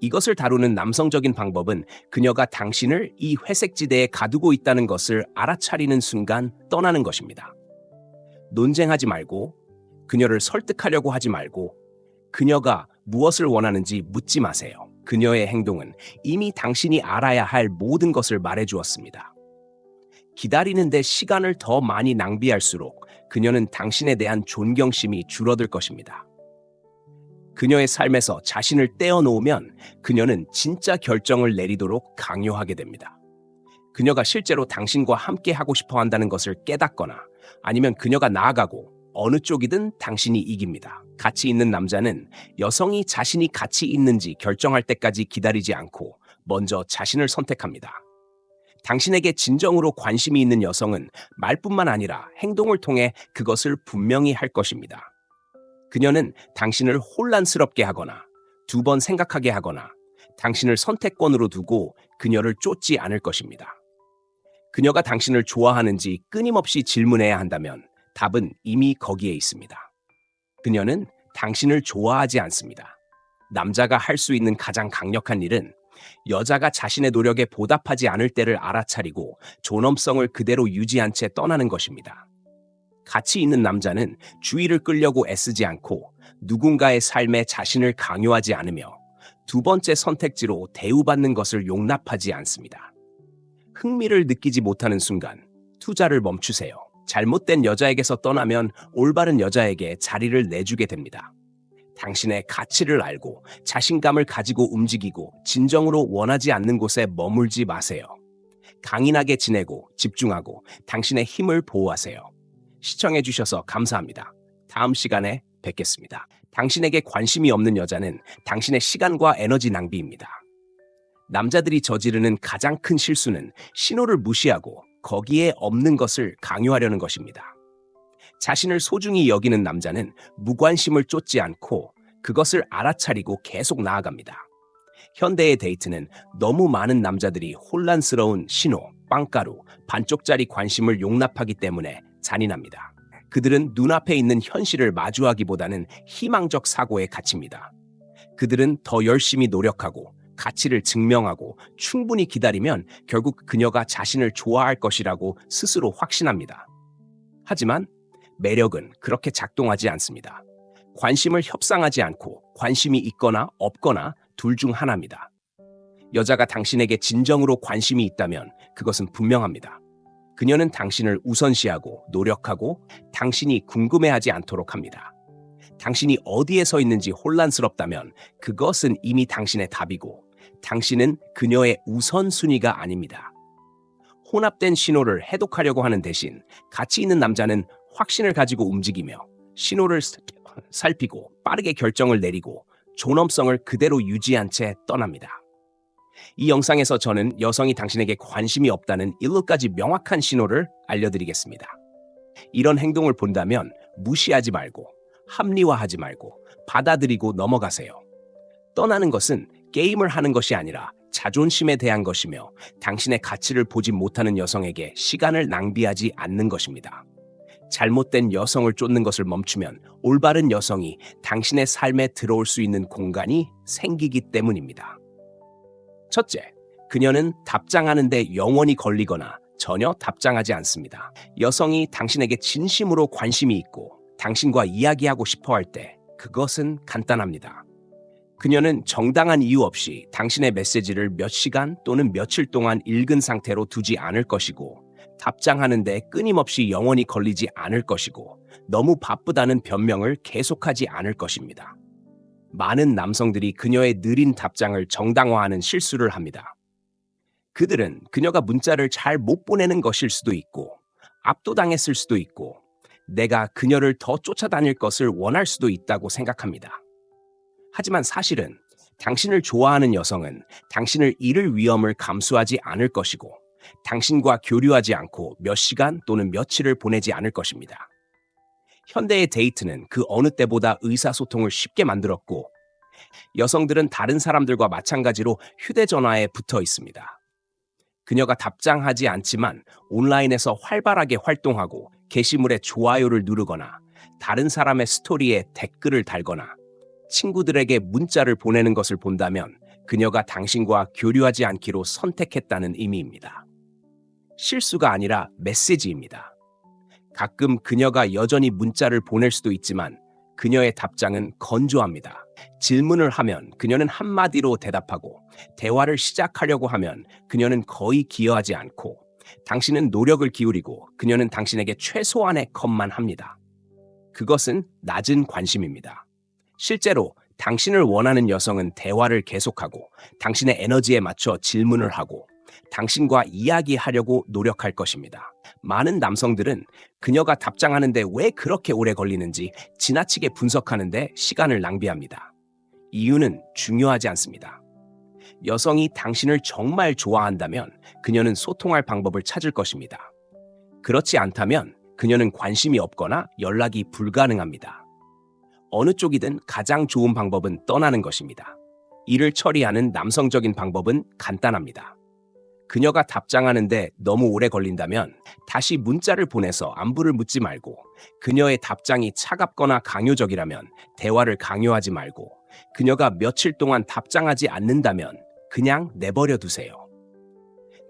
이것을 다루는 남성적인 방법은 그녀가 당신을 이 회색지대에 가두고 있다는 것을 알아차리는 순간 떠나는 것입니다. 논쟁하지 말고, 그녀를 설득하려고 하지 말고, 그녀가 무엇을 원하는지 묻지 마세요. 그녀의 행동은 이미 당신이 알아야 할 모든 것을 말해주었습니다. 기다리는데 시간을 더 많이 낭비할수록 그녀는 당신에 대한 존경심이 줄어들 것입니다. 그녀의 삶에서 자신을 떼어놓으면 그녀는 진짜 결정을 내리도록 강요하게 됩니다. 그녀가 실제로 당신과 함께 하고 싶어 한다는 것을 깨닫거나 아니면 그녀가 나아가고 어느 쪽이든 당신이 이깁니다. 가치 있는 남자는 여성이 자신이 가치 있는지 결정할 때까지 기다리지 않고 먼저 자신을 선택합니다. 당신에게 진정으로 관심이 있는 여성은 말뿐만 아니라 행동을 통해 그것을 분명히 할 것입니다. 그녀는 당신을 혼란스럽게 하거나 두 번 생각하게 하거나 당신을 선택권으로 두고 그녀를 쫓지 않을 것입니다. 그녀가 당신을 좋아하는지 끊임없이 질문해야 한다면 답은 이미 거기에 있습니다. 그녀는 당신을 좋아하지 않습니다. 남자가 할 수 있는 가장 강력한 일은 여자가 자신의 노력에 보답하지 않을 때를 알아차리고 존엄성을 그대로 유지한 채 떠나는 것입니다. 가치 있는 남자는 주의를 끌려고 애쓰지 않고 누군가의 삶에 자신을 강요하지 않으며 두 번째 선택지로 대우받는 것을 용납하지 않습니다. 흥미를 느끼지 못하는 순간 투자를 멈추세요. 잘못된 여자에게서 떠나면 올바른 여자에게 자리를 내주게 됩니다. 당신의 가치를 알고 자신감을 가지고 움직이고 진정으로 원하지 않는 곳에 머물지 마세요. 강인하게 지내고 집중하고 당신의 힘을 보호하세요. 시청해주셔서 감사합니다. 다음 시간에 뵙겠습니다. 당신에게 관심이 없는 여자는 당신의 시간과 에너지 낭비입니다. 남자들이 저지르는 가장 큰 실수는 신호를 무시하고 거기에 없는 것을 강요하려는 것입니다. 자신을 소중히 여기는 남자는 무관심을 쫓지 않고 그것을 알아차리고 계속 나아갑니다. 현대의 데이트는 너무 많은 남자들이 혼란스러운 신호, 빵가루, 반쪽짜리 관심을 용납하기 때문에 잔인합니다. 그들은 눈앞에 있는 현실을 마주하기보다는 희망적 사고에 갇힙니다. 그들은 더 열심히 노력하고 가치를 증명하고 충분히 기다리면 결국 그녀가 자신을 좋아할 것이라고 스스로 확신합니다. 하지만 매력은 그렇게 작동하지 않습니다. 관심을 협상하지 않고 관심이 있거나 없거나 둘 중 하나입니다. 여자가 당신에게 진정으로 관심이 있다면 그것은 분명합니다. 그녀는 당신을 우선시하고 노력하고 당신이 궁금해하지 않도록 합니다. 당신이 어디에 서 있는지 혼란스럽다면 그것은 이미 당신의 답이고 당신은 그녀의 우선순위가 아닙니다. 혼합된 신호를 해독하려고 하는 대신 가치 있는 남자는 확신을 가지고 움직이며 신호를 살피고 빠르게 결정을 내리고 존엄성을 그대로 유지한 채 떠납니다. 이 영상에서 저는 여성이 당신에게 관심이 없다는 7가지 명확한 신호를 알려드리겠습니다. 이런 행동을 본다면 무시하지 말고 합리화하지 말고 받아들이고 넘어가세요. 떠나는 것은 게임을 하는 것이 아니라 자존심에 대한 것이며 당신의 가치를 보지 못하는 여성에게 시간을 낭비하지 않는 것입니다. 잘못된 여성을 쫓는 것을 멈추면 올바른 여성이 당신의 삶에 들어올 수 있는 공간이 생기기 때문입니다. 첫째, 그녀는 답장하는데 영원히 걸리거나 전혀 답장하지 않습니다. 여성이 당신에게 진심으로 관심이 있고 당신과 이야기하고 싶어 할 때 그것은 간단합니다. 그녀는 정당한 이유 없이 당신의 메시지를 몇 시간 또는 며칠 동안 읽은 상태로 두지 않을 것이고, 답장하는데 끊임없이 영원히 걸리지 않을 것이고, 너무 바쁘다는 변명을 계속하지 않을 것입니다. 많은 남성들이 그녀의 느린 답장을 정당화하는 실수를 합니다. 그들은 그녀가 문자를 잘 못 보내는 것일 수도 있고, 압도당했을 수도 있고, 내가 그녀를 더 쫓아다닐 것을 원할 수도 있다고 생각합니다. 하지만 사실은 당신을 좋아하는 여성은 당신을 잃을 위험을 감수하지 않을 것이고, 당신과 교류하지 않고 몇 시간 또는 며칠을 보내지 않을 것입니다. 현대의 데이트는 그 어느 때보다 의사소통을 쉽게 만들었고, 여성들은 다른 사람들과 마찬가지로 휴대전화에 붙어 있습니다. 그녀가 답장하지 않지만 온라인에서 활발하게 활동하고 게시물에 좋아요를 누르거나 다른 사람의 스토리에 댓글을 달거나 친구들에게 문자를 보내는 것을 본다면 그녀가 당신과 교류하지 않기로 선택했다는 의미입니다. 실수가 아니라 메시지입니다. 가끔 그녀가 여전히 문자를 보낼 수도 있지만 그녀의 답장은 건조합니다. 질문을 하면 그녀는 한마디로 대답하고, 대화를 시작하려고 하면 그녀는 거의 기여하지 않고, 당신은 노력을 기울이고 그녀는 당신에게 최소한의 컷만 합니다. 그것은 낮은 관심입니다. 실제로 당신을 원하는 여성은 대화를 계속하고 당신의 에너지에 맞춰 질문을 하고 당신과 이야기하려고 노력할 것입니다. 많은 남성들은 그녀가 답장하는데 왜 그렇게 오래 걸리는지 지나치게 분석하는데 시간을 낭비합니다. 이유는 중요하지 않습니다. 여성이 당신을 정말 좋아한다면 그녀는 소통할 방법을 찾을 것입니다. 그렇지 않다면 그녀는 관심이 없거나 연락이 불가능합니다. 어느 쪽이든 가장 좋은 방법은 떠나는 것입니다. 이를 처리하는 남성적인 방법은 간단합니다. 그녀가 답장하는데 너무 오래 걸린다면 다시 문자를 보내서 안부를 묻지 말고, 그녀의 답장이 차갑거나 강요적이라면 대화를 강요하지 말고, 그녀가 며칠 동안 답장하지 않는다면 그냥 내버려 두세요.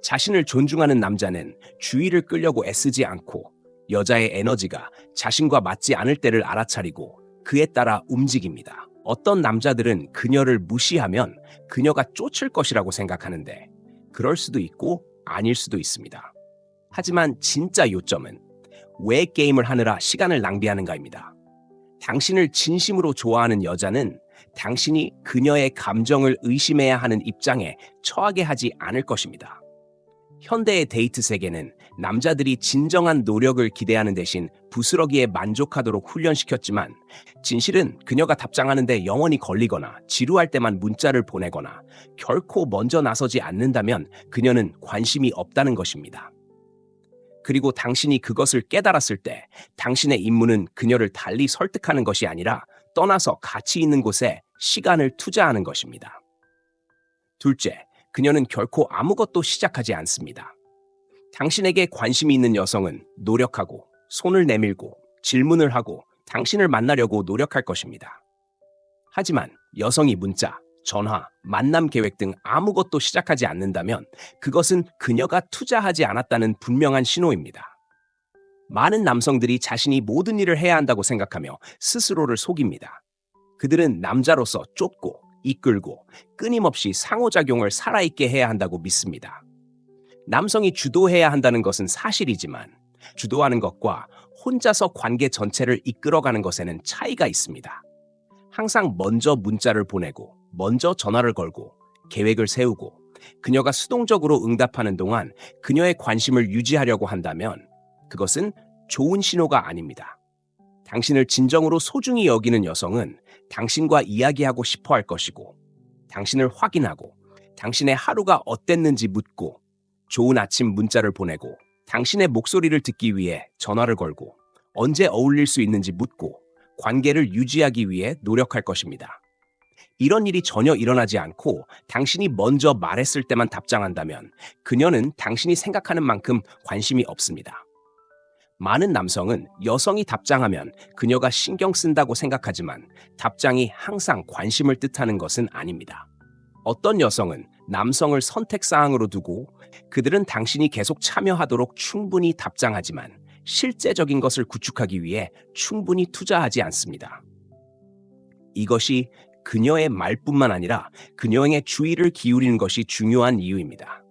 자신을 존중하는 남자는 주의를 끌려고 애쓰지 않고 여자의 에너지가 자신과 맞지 않을 때를 알아차리고 그에 따라 움직입니다. 어떤 남자들은 그녀를 무시하면 그녀가 쫓을 것이라고 생각하는데 그럴 수도 있고 아닐 수도 있습니다. 하지만 진짜 요점은 왜 게임을 하느라 시간을 낭비하는가입니다. 당신을 진심으로 좋아하는 여자는 당신이 그녀의 감정을 의심해야 하는 입장에 처하게 하지 않을 것입니다. 현대의 데이트 세계는 남자들이 진정한 노력을 기대하는 대신 부스러기에 만족하도록 훈련시켰지만, 진실은 그녀가 답장하는데 영원히 걸리거나 지루할 때만 문자를 보내거나 결코 먼저 나서지 않는다면 그녀는 관심이 없다는 것입니다. 그리고 당신이 그것을 깨달았을 때 당신의 임무는 그녀를 달리 설득하는 것이 아니라 떠나서 가치 있는 곳에 시간을 투자하는 것입니다. 둘째, 그녀는 결코 아무것도 시작하지 않습니다. 당신에게 관심이 있는 여성은 노력하고 손을 내밀고 질문을 하고 당신을 만나려고 노력할 것입니다. 하지만 여성이 문자, 전화, 만남 계획 등 아무것도 시작하지 않는다면 그것은 그녀가 투자하지 않았다는 분명한 신호입니다. 많은 남성들이 자신이 모든 일을 해야 한다고 생각하며 스스로를 속입니다. 그들은 남자로서 쫓고 이끌고 끊임없이 상호작용을 살아있게 해야 한다고 믿습니다. 남성이 주도해야 한다는 것은 사실이지만 주도하는 것과 혼자서 관계 전체를 이끌어가는 것에는 차이가 있습니다. 항상 먼저 문자를 보내고 먼저 전화를 걸고 계획을 세우고 그녀가 수동적으로 응답하는 동안 그녀의 관심을 유지하려고 한다면 그것은 좋은 신호가 아닙니다. 당신을 진정으로 소중히 여기는 여성은 당신과 이야기하고 싶어 할 것이고, 당신을 확인하고 당신의 하루가 어땠는지 묻고 좋은 아침 문자를 보내고 당신의 목소리를 듣기 위해 전화를 걸고 언제 어울릴 수 있는지 묻고 관계를 유지하기 위해 노력할 것입니다. 이런 일이 전혀 일어나지 않고 당신이 먼저 말했을 때만 답장한다면 그녀는 당신이 생각하는 만큼 관심이 없습니다. 많은 남성은 여성이 답장하면 그녀가 신경 쓴다고 생각하지만 답장이 항상 관심을 뜻하는 것은 아닙니다. 어떤 여성은 남성을 선택사항으로 두고 그들은 당신이 계속 참여하도록 충분히 답장하지만 실제적인 것을 구축하기 위해 충분히 투자하지 않습니다. 이것이 그녀의 말뿐만 아니라 그녀에게 주의를 기울이는 것이 중요한 이유입니다.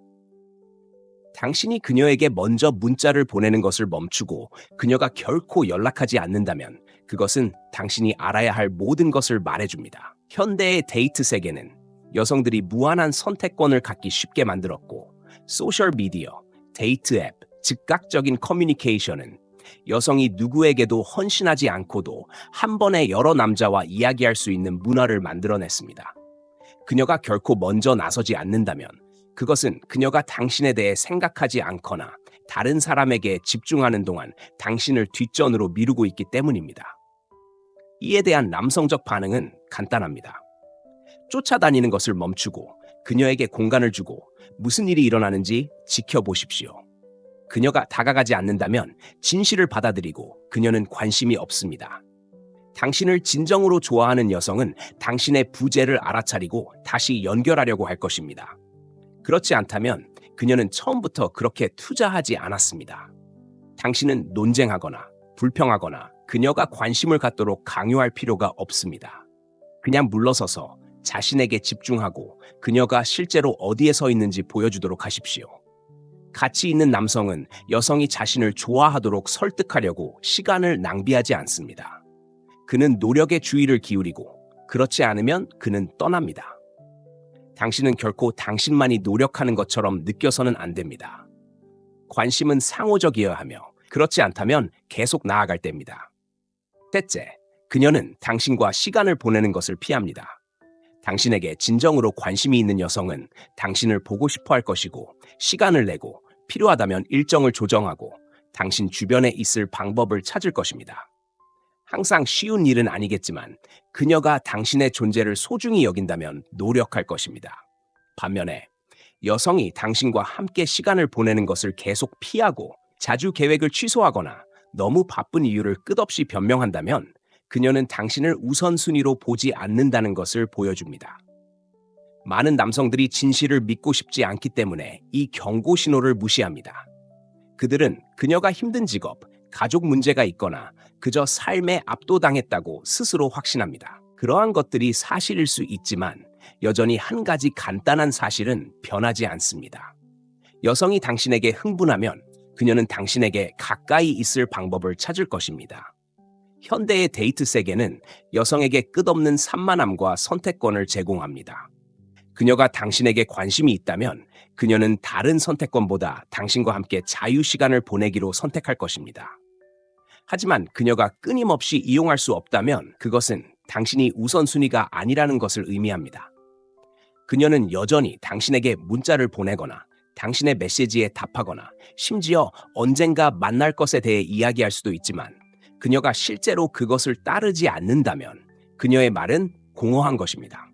당신이 그녀에게 먼저 문자를 보내는 것을 멈추고 그녀가 결코 연락하지 않는다면 그것은 당신이 알아야 할 모든 것을 말해줍니다. 현대의 데이트 세계는 여성들이 무한한 선택권을 갖기 쉽게 만들었고 소셜미디어, 데이트 앱, 즉각적인 커뮤니케이션은 여성이 누구에게도 헌신하지 않고도 한 번에 여러 남자와 이야기할 수 있는 문화를 만들어냈습니다. 그녀가 결코 먼저 나서지 않는다면 그것은 그녀가 당신에 대해 생각하지 않거나 다른 사람에게 집중하는 동안 당신을 뒷전으로 미루고 있기 때문입니다. 이에 대한 남성적 반응은 간단합니다. 쫓아다니는 것을 멈추고 그녀에게 공간을 주고 무슨 일이 일어나는지 지켜보십시오. 그녀가 다가가지 않는다면 진실을 받아들이고 그녀는 관심이 없습니다. 당신을 진정으로 좋아하는 여성은 당신의 부재를 알아차리고 다시 연결하려고 할 것입니다. 그렇지 않다면 그녀는 처음부터 그렇게 투자하지 않았습니다. 당신은 논쟁하거나 불평하거나 그녀가 관심을 갖도록 강요할 필요가 없습니다. 그냥 물러서서 자신에게 집중하고 그녀가 실제로 어디에 서 있는지 보여주도록 하십시오. 가치 있는 남성은 여성이 자신을 좋아하도록 설득하려고 시간을 낭비하지 않습니다. 그는 노력에 주의를 기울이고 그렇지 않으면 그는 떠납니다. 당신은 결코 당신만이 노력하는 것처럼 느껴서는 안 됩니다. 관심은 상호적이어야 하며 그렇지 않다면 계속 나아갈 때입니다. 셋째, 그녀는 당신과 시간을 보내는 것을 피합니다. 당신에게 진정으로 관심이 있는 여성은 당신을 보고 싶어 할 것이고 시간을 내고 필요하다면 일정을 조정하고 당신 주변에 있을 방법을 찾을 것입니다. 항상 쉬운 일은 아니겠지만 그녀가 당신의 존재를 소중히 여긴다면 노력할 것입니다. 반면에 여성이 당신과 함께 시간을 보내는 것을 계속 피하고 자주 계획을 취소하거나 너무 바쁜 이유를 끝없이 변명한다면 그녀는 당신을 우선순위로 보지 않는다는 것을 보여줍니다. 많은 남성들이 진실을 믿고 싶지 않기 때문에 이 경고 신호를 무시합니다. 그들은 그녀가 힘든 직업, 가족 문제가 있거나 그저 삶에 압도당했다고 스스로 확신합니다. 그러한 것들이 사실일 수 있지만 여전히 한 가지 간단한 사실은 변하지 않습니다. 여성이 당신에게 흥분하면 그녀는 당신에게 가까이 있을 방법을 찾을 것입니다. 현대의 데이트 세계는 여성에게 끝없는 산만함과 선택권을 제공합니다. 그녀가 당신에게 관심이 있다면 그녀는 다른 선택권보다 당신과 함께 자유시간을 보내기로 선택할 것입니다. 하지만 그녀가 끊임없이 이용할 수 없다면 그것은 당신이 우선순위가 아니라는 것을 의미합니다. 그녀는 여전히 당신에게 문자를 보내거나 당신의 메시지에 답하거나 심지어 언젠가 만날 것에 대해 이야기할 수도 있지만 그녀가 실제로 그것을 따르지 않는다면 그녀의 말은 공허한 것입니다.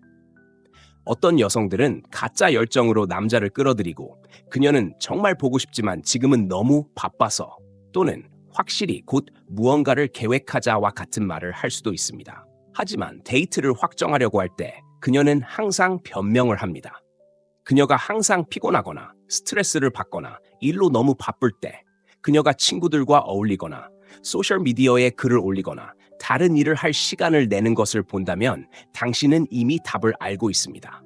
어떤 여성들은 가짜 열정으로 남자를 끌어들이고 그녀는 정말 보고 싶지만 지금은 너무 바빠서 또는 확실히 곧 무언가를 계획하자와 같은 말을 할 수도 있습니다. 하지만 데이트를 확정하려고 할 때 그녀는 항상 변명을 합니다. 그녀가 항상 피곤하거나 스트레스를 받거나 일로 너무 바쁠 때 그녀가 친구들과 어울리거나 소셜미디어에 글을 올리거나 다른 일을 할 시간을 내는 것을 본다면 당신은 이미 답을 알고 있습니다.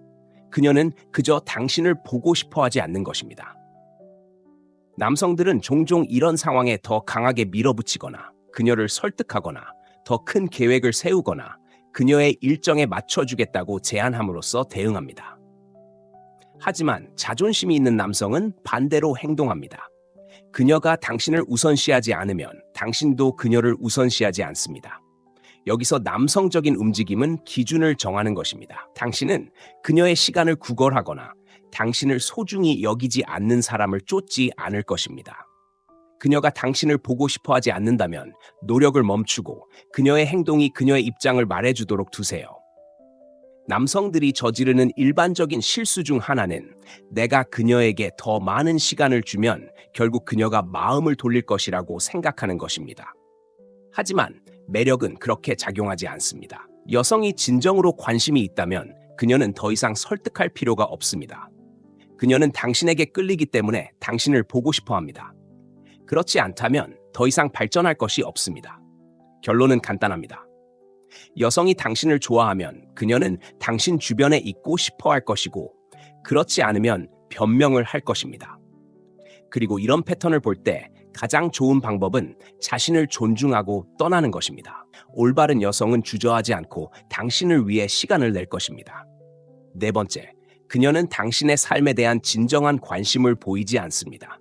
그녀는 그저 당신을 보고 싶어 하지 않는 것입니다. 남성들은 종종 이런 상황에 더 강하게 밀어붙이거나 그녀를 설득하거나 더 큰 계획을 세우거나 그녀의 일정에 맞춰주겠다고 제안함으로써 대응합니다. 하지만 자존심이 있는 남성은 반대로 행동합니다. 그녀가 당신을 우선시하지 않으면 당신도 그녀를 우선시하지 않습니다. 여기서 남성적인 움직임은 기준을 정하는 것입니다. 당신은 그녀의 시간을 구걸하거나 당신을 소중히 여기지 않는 사람을 쫓지 않을 것입니다. 그녀가 당신을 보고 싶어 하지 않는다면 노력을 멈추고 그녀의 행동이 그녀의 입장을 말해주도록 두세요. 남성들이 저지르는 일반적인 실수 중 하나는 내가 그녀에게 더 많은 시간을 주면 결국 그녀가 마음을 돌릴 것이라고 생각하는 것입니다. 하지만 매력은 그렇게 작용하지 않습니다. 여성이 진정으로 관심이 있다면 그녀는 더 이상 설득할 필요가 없습니다. 그녀는 당신에게 끌리기 때문에 당신을 보고 싶어 합니다. 그렇지 않다면 더 이상 발전할 것이 없습니다. 결론은 간단합니다. 여성이 당신을 좋아하면 그녀는 당신 주변에 있고 싶어 할 것이고, 그렇지 않으면 변명을 할 것입니다. 그리고 이런 패턴을 볼 때 가장 좋은 방법은 자신을 존중하고 떠나는 것입니다. 올바른 여성은 주저하지 않고 당신을 위해 시간을 낼 것입니다. 네 번째, 그녀는 당신의 삶에 대한 진정한 관심을 보이지 않습니다.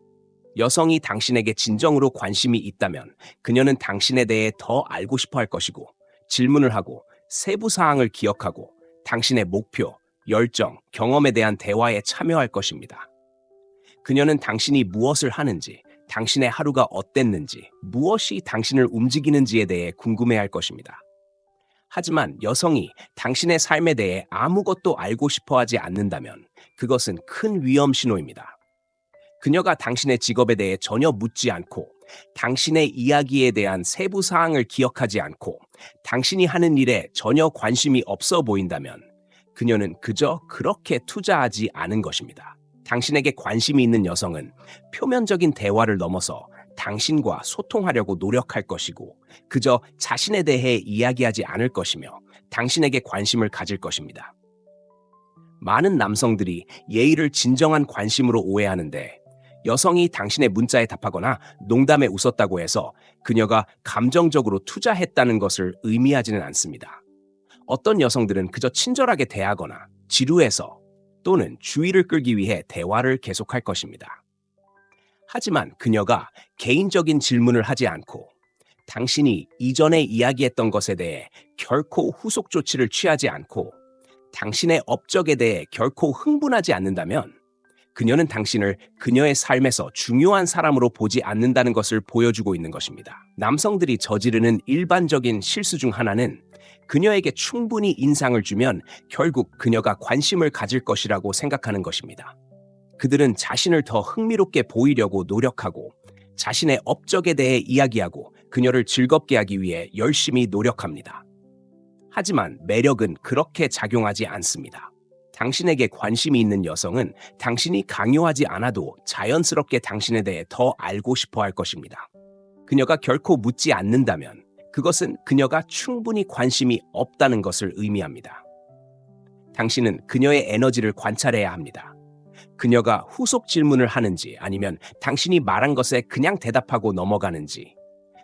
여성이 당신에게 진정으로 관심이 있다면 그녀는 당신에 대해 더 알고 싶어 할 것이고, 질문을 하고 세부 사항을 기억하고 당신의 목표, 열정, 경험에 대한 대화에 참여할 것입니다. 그녀는 당신이 무엇을 하는지, 당신의 하루가 어땠는지, 무엇이 당신을 움직이는지에 대해 궁금해할 것입니다. 하지만 여성이 당신의 삶에 대해 아무것도 알고 싶어 하지 않는다면 그것은 큰 위험 신호입니다. 그녀가 당신의 직업에 대해 전혀 묻지 않고, 당신의 이야기에 대한 세부 사항을 기억하지 않고, 당신이 하는 일에 전혀 관심이 없어 보인다면 그녀는 그저 그렇게 투자하지 않은 것입니다. 당신에게 관심이 있는 여성은 표면적인 대화를 넘어서 당신과 소통하려고 노력할 것이고, 그저 자신에 대해 이야기하지 않을 것이며 당신에게 관심을 가질 것입니다. 많은 남성들이 예의를 진정한 관심으로 오해하는데, 여성이 당신의 문자에 답하거나 농담에 웃었다고 해서 그녀가 감정적으로 투자했다는 것을 의미하지는 않습니다. 어떤 여성들은 그저 친절하게 대하거나 지루해서 또는 주의를 끌기 위해 대화를 계속할 것입니다. 하지만 그녀가 개인적인 질문을 하지 않고 당신이 이전에 이야기했던 것에 대해 결코 후속 조치를 취하지 않고 당신의 업적에 대해 결코 흥분하지 않는다면 그녀는 당신을 그녀의 삶에서 중요한 사람으로 보지 않는다는 것을 보여주고 있는 것입니다. 남성들이 저지르는 일반적인 실수 중 하나는 그녀에게 충분히 인상을 주면 결국 그녀가 관심을 가질 것이라고 생각하는 것입니다. 그들은 자신을 더 흥미롭게 보이려고 노력하고 자신의 업적에 대해 이야기하고 그녀를 즐겁게 하기 위해 열심히 노력합니다. 하지만 매력은 그렇게 작용하지 않습니다. 당신에게 관심이 있는 여성은 당신이 강요하지 않아도 자연스럽게 당신에 대해 더 알고 싶어 할 것입니다. 그녀가 결코 묻지 않는다면 그것은 그녀가 충분히 관심이 없다는 것을 의미합니다. 당신은 그녀의 에너지를 관찰해야 합니다. 그녀가 후속 질문을 하는지, 아니면 당신이 말한 것에 그냥 대답하고 넘어가는지,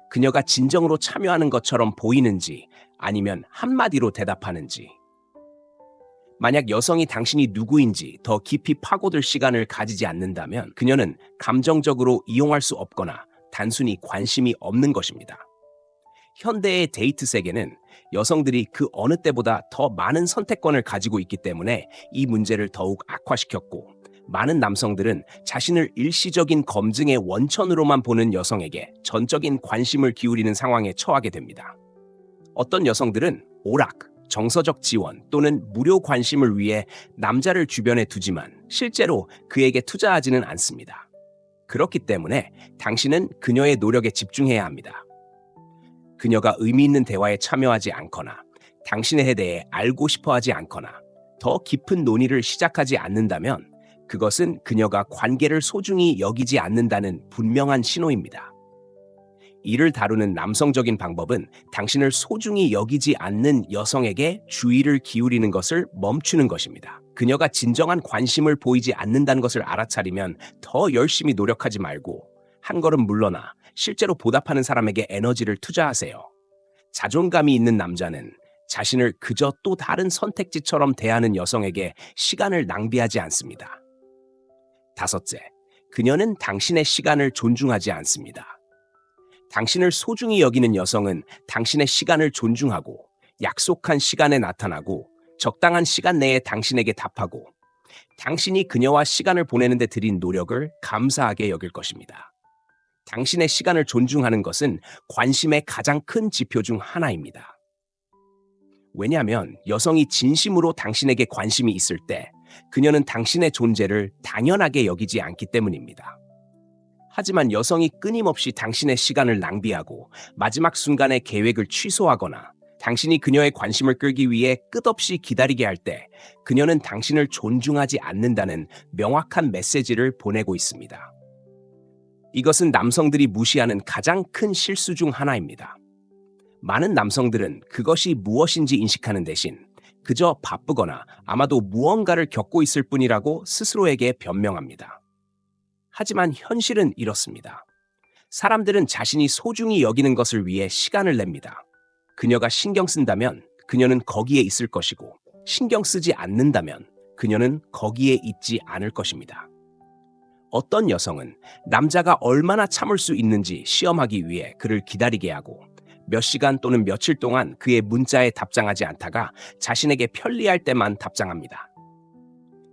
그녀가 진정으로 참여하는 것처럼 보이는지, 아니면 한마디로 대답하는지. 만약 여성이 당신이 누구인지 더 깊이 파고들 시간을 가지지 않는다면 그녀는 감정적으로 이용할 수 없거나 단순히 관심이 없는 것입니다. 현대의 데이트 세계는 여성들이 그 어느 때보다 더 많은 선택권을 가지고 있기 때문에 이 문제를 더욱 악화시켰고, 많은 남성들은 자신을 일시적인 검증의 원천으로만 보는 여성에게 전적인 관심을 기울이는 상황에 처하게 됩니다. 어떤 여성들은 오락, 정서적 지원 또는 무료 관심을 위해 남자를 주변에 두지만 실제로 그에게 투자하지는 않습니다. 그렇기 때문에 당신은 그녀의 노력에 집중해야 합니다. 그녀가 의미 있는 대화에 참여하지 않거나 당신에 대해 알고 싶어 하지 않거나 더 깊은 논의를 시작하지 않는다면 그것은 그녀가 관계를 소중히 여기지 않는다는 분명한 신호입니다. 이를 다루는 남성적인 방법은 당신을 소중히 여기지 않는 여성에게 주의를 기울이는 것을 멈추는 것입니다. 그녀가 진정한 관심을 보이지 않는다는 것을 알아차리면 더 열심히 노력하지 말고 한 걸음 물러나 실제로 보답하는 사람에게 에너지를 투자하세요. 자존감이 있는 남자는 자신을 그저 또 다른 선택지처럼 대하는 여성에게 시간을 낭비하지 않습니다. 다섯째, 그녀는 당신의 시간을 존중하지 않습니다. 당신을 소중히 여기는 여성은 당신의 시간을 존중하고 약속한 시간에 나타나고 적당한 시간 내에 당신에게 답하고 당신이 그녀와 시간을 보내는 데 들인 노력을 감사하게 여길 것입니다. 당신의 시간을 존중하는 것은 관심의 가장 큰 지표 중 하나입니다. 왜냐하면 여성이 진심으로 당신에게 관심이 있을 때 그녀는 당신의 존재를 당연하게 여기지 않기 때문입니다. 하지만 여성이 끊임없이 당신의 시간을 낭비하고 마지막 순간에 계획을 취소하거나 당신이 그녀의 관심을 끌기 위해 끝없이 기다리게 할 때 그녀는 당신을 존중하지 않는다는 명확한 메시지를 보내고 있습니다. 이것은 남성들이 무시하는 가장 큰 실수 중 하나입니다. 많은 남성들은 그것이 무엇인지 인식하는 대신 그저 바쁘거나 아마도 무언가를 겪고 있을 뿐이라고 스스로에게 변명합니다. 하지만 현실은 이렇습니다. 사람들은 자신이 소중히 여기는 것을 위해 시간을 냅니다. 그녀가 신경 쓴다면 그녀는 거기에 있을 것이고 신경 쓰지 않는다면 그녀는 거기에 있지 않을 것입니다. 어떤 여성은 남자가 얼마나 참을 수 있는지 시험하기 위해 그를 기다리게 하고 몇 시간 또는 며칠 동안 그의 문자에 답장하지 않다가 자신에게 편리할 때만 답장합니다.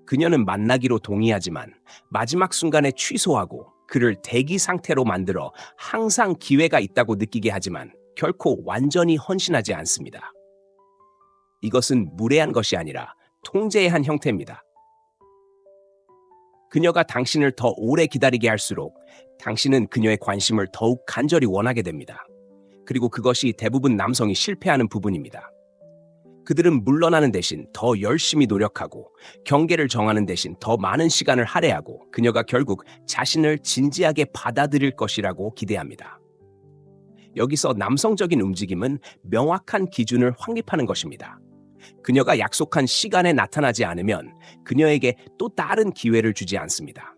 그녀는 만나기로 동의하지만 마지막 순간에 취소하고 그를 대기 상태로 만들어 항상 기회가 있다고 느끼게 하지만 결코 완전히 헌신하지 않습니다. 이것은 무례한 것이 아니라 통제의 한 형태입니다. 그녀가 당신을 더 오래 기다리게 할수록 당신은 그녀의 관심을 더욱 간절히 원하게 됩니다. 그리고 그것이 대부분 남성이 실패하는 부분입니다. 그들은 물러나는 대신 더 열심히 노력하고 경계를 정하는 대신 더 많은 시간을 할애하고 그녀가 결국 자신을 진지하게 받아들일 것이라고 기대합니다. 여기서 남성적인 움직임은 명확한 기준을 확립하는 것입니다. 그녀가 약속한 시간에 나타나지 않으면 그녀에게 또 다른 기회를 주지 않습니다.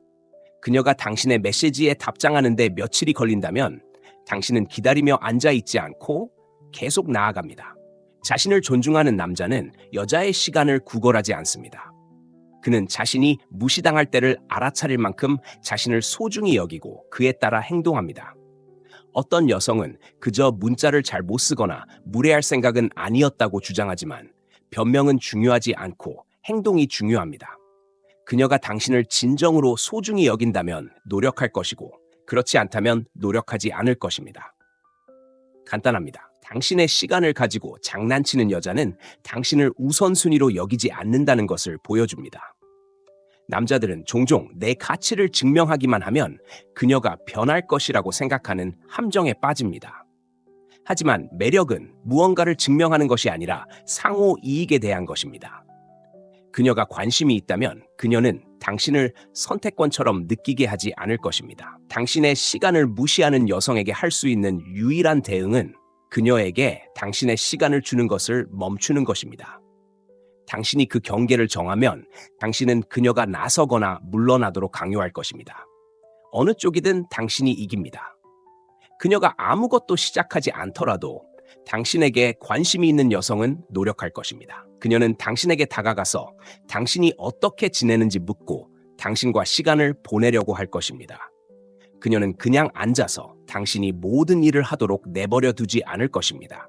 그녀가 당신의 메시지에 답장하는데 며칠이 걸린다면 당신은 기다리며 앉아있지 않고 계속 나아갑니다. 자신을 존중하는 남자는 여자의 시간을 구걸하지 않습니다. 그는 자신이 무시당할 때를 알아차릴 만큼 자신을 소중히 여기고 그에 따라 행동합니다. 어떤 여성은 그저 문자를 잘 못 쓰거나 무례할 생각은 아니었다고 주장하지만 변명은 중요하지 않고 행동이 중요합니다. 그녀가 당신을 진정으로 소중히 여긴다면 노력할 것이고 그렇지 않다면 노력하지 않을 것입니다. 간단합니다. 당신의 시간을 가지고 장난치는 여자는 당신을 우선순위로 여기지 않는다는 것을 보여줍니다. 남자들은 종종 내 가치를 증명하기만 하면 그녀가 변할 것이라고 생각하는 함정에 빠집니다. 하지만 매력은 무언가를 증명하는 것이 아니라 상호 이익에 대한 것입니다. 그녀가 관심이 있다면 그녀는 당신을 선택권처럼 느끼게 하지 않을 것입니다. 당신의 시간을 무시하는 여성에게 할 수 있는 유일한 대응은 그녀에게 당신의 시간을 주는 것을 멈추는 것입니다. 당신이 그 경계를 정하면 당신은 그녀가 나서거나 물러나도록 강요할 것입니다. 어느 쪽이든 당신이 이깁니다. 그녀가 아무것도 시작하지 않더라도 당신에게 관심이 있는 여성은 노력할 것입니다. 그녀는 당신에게 다가가서 당신이 어떻게 지내는지 묻고 당신과 시간을 보내려고 할 것입니다. 그녀는 그냥 앉아서 당신이 모든 일을 하도록 내버려 두지 않을 것입니다.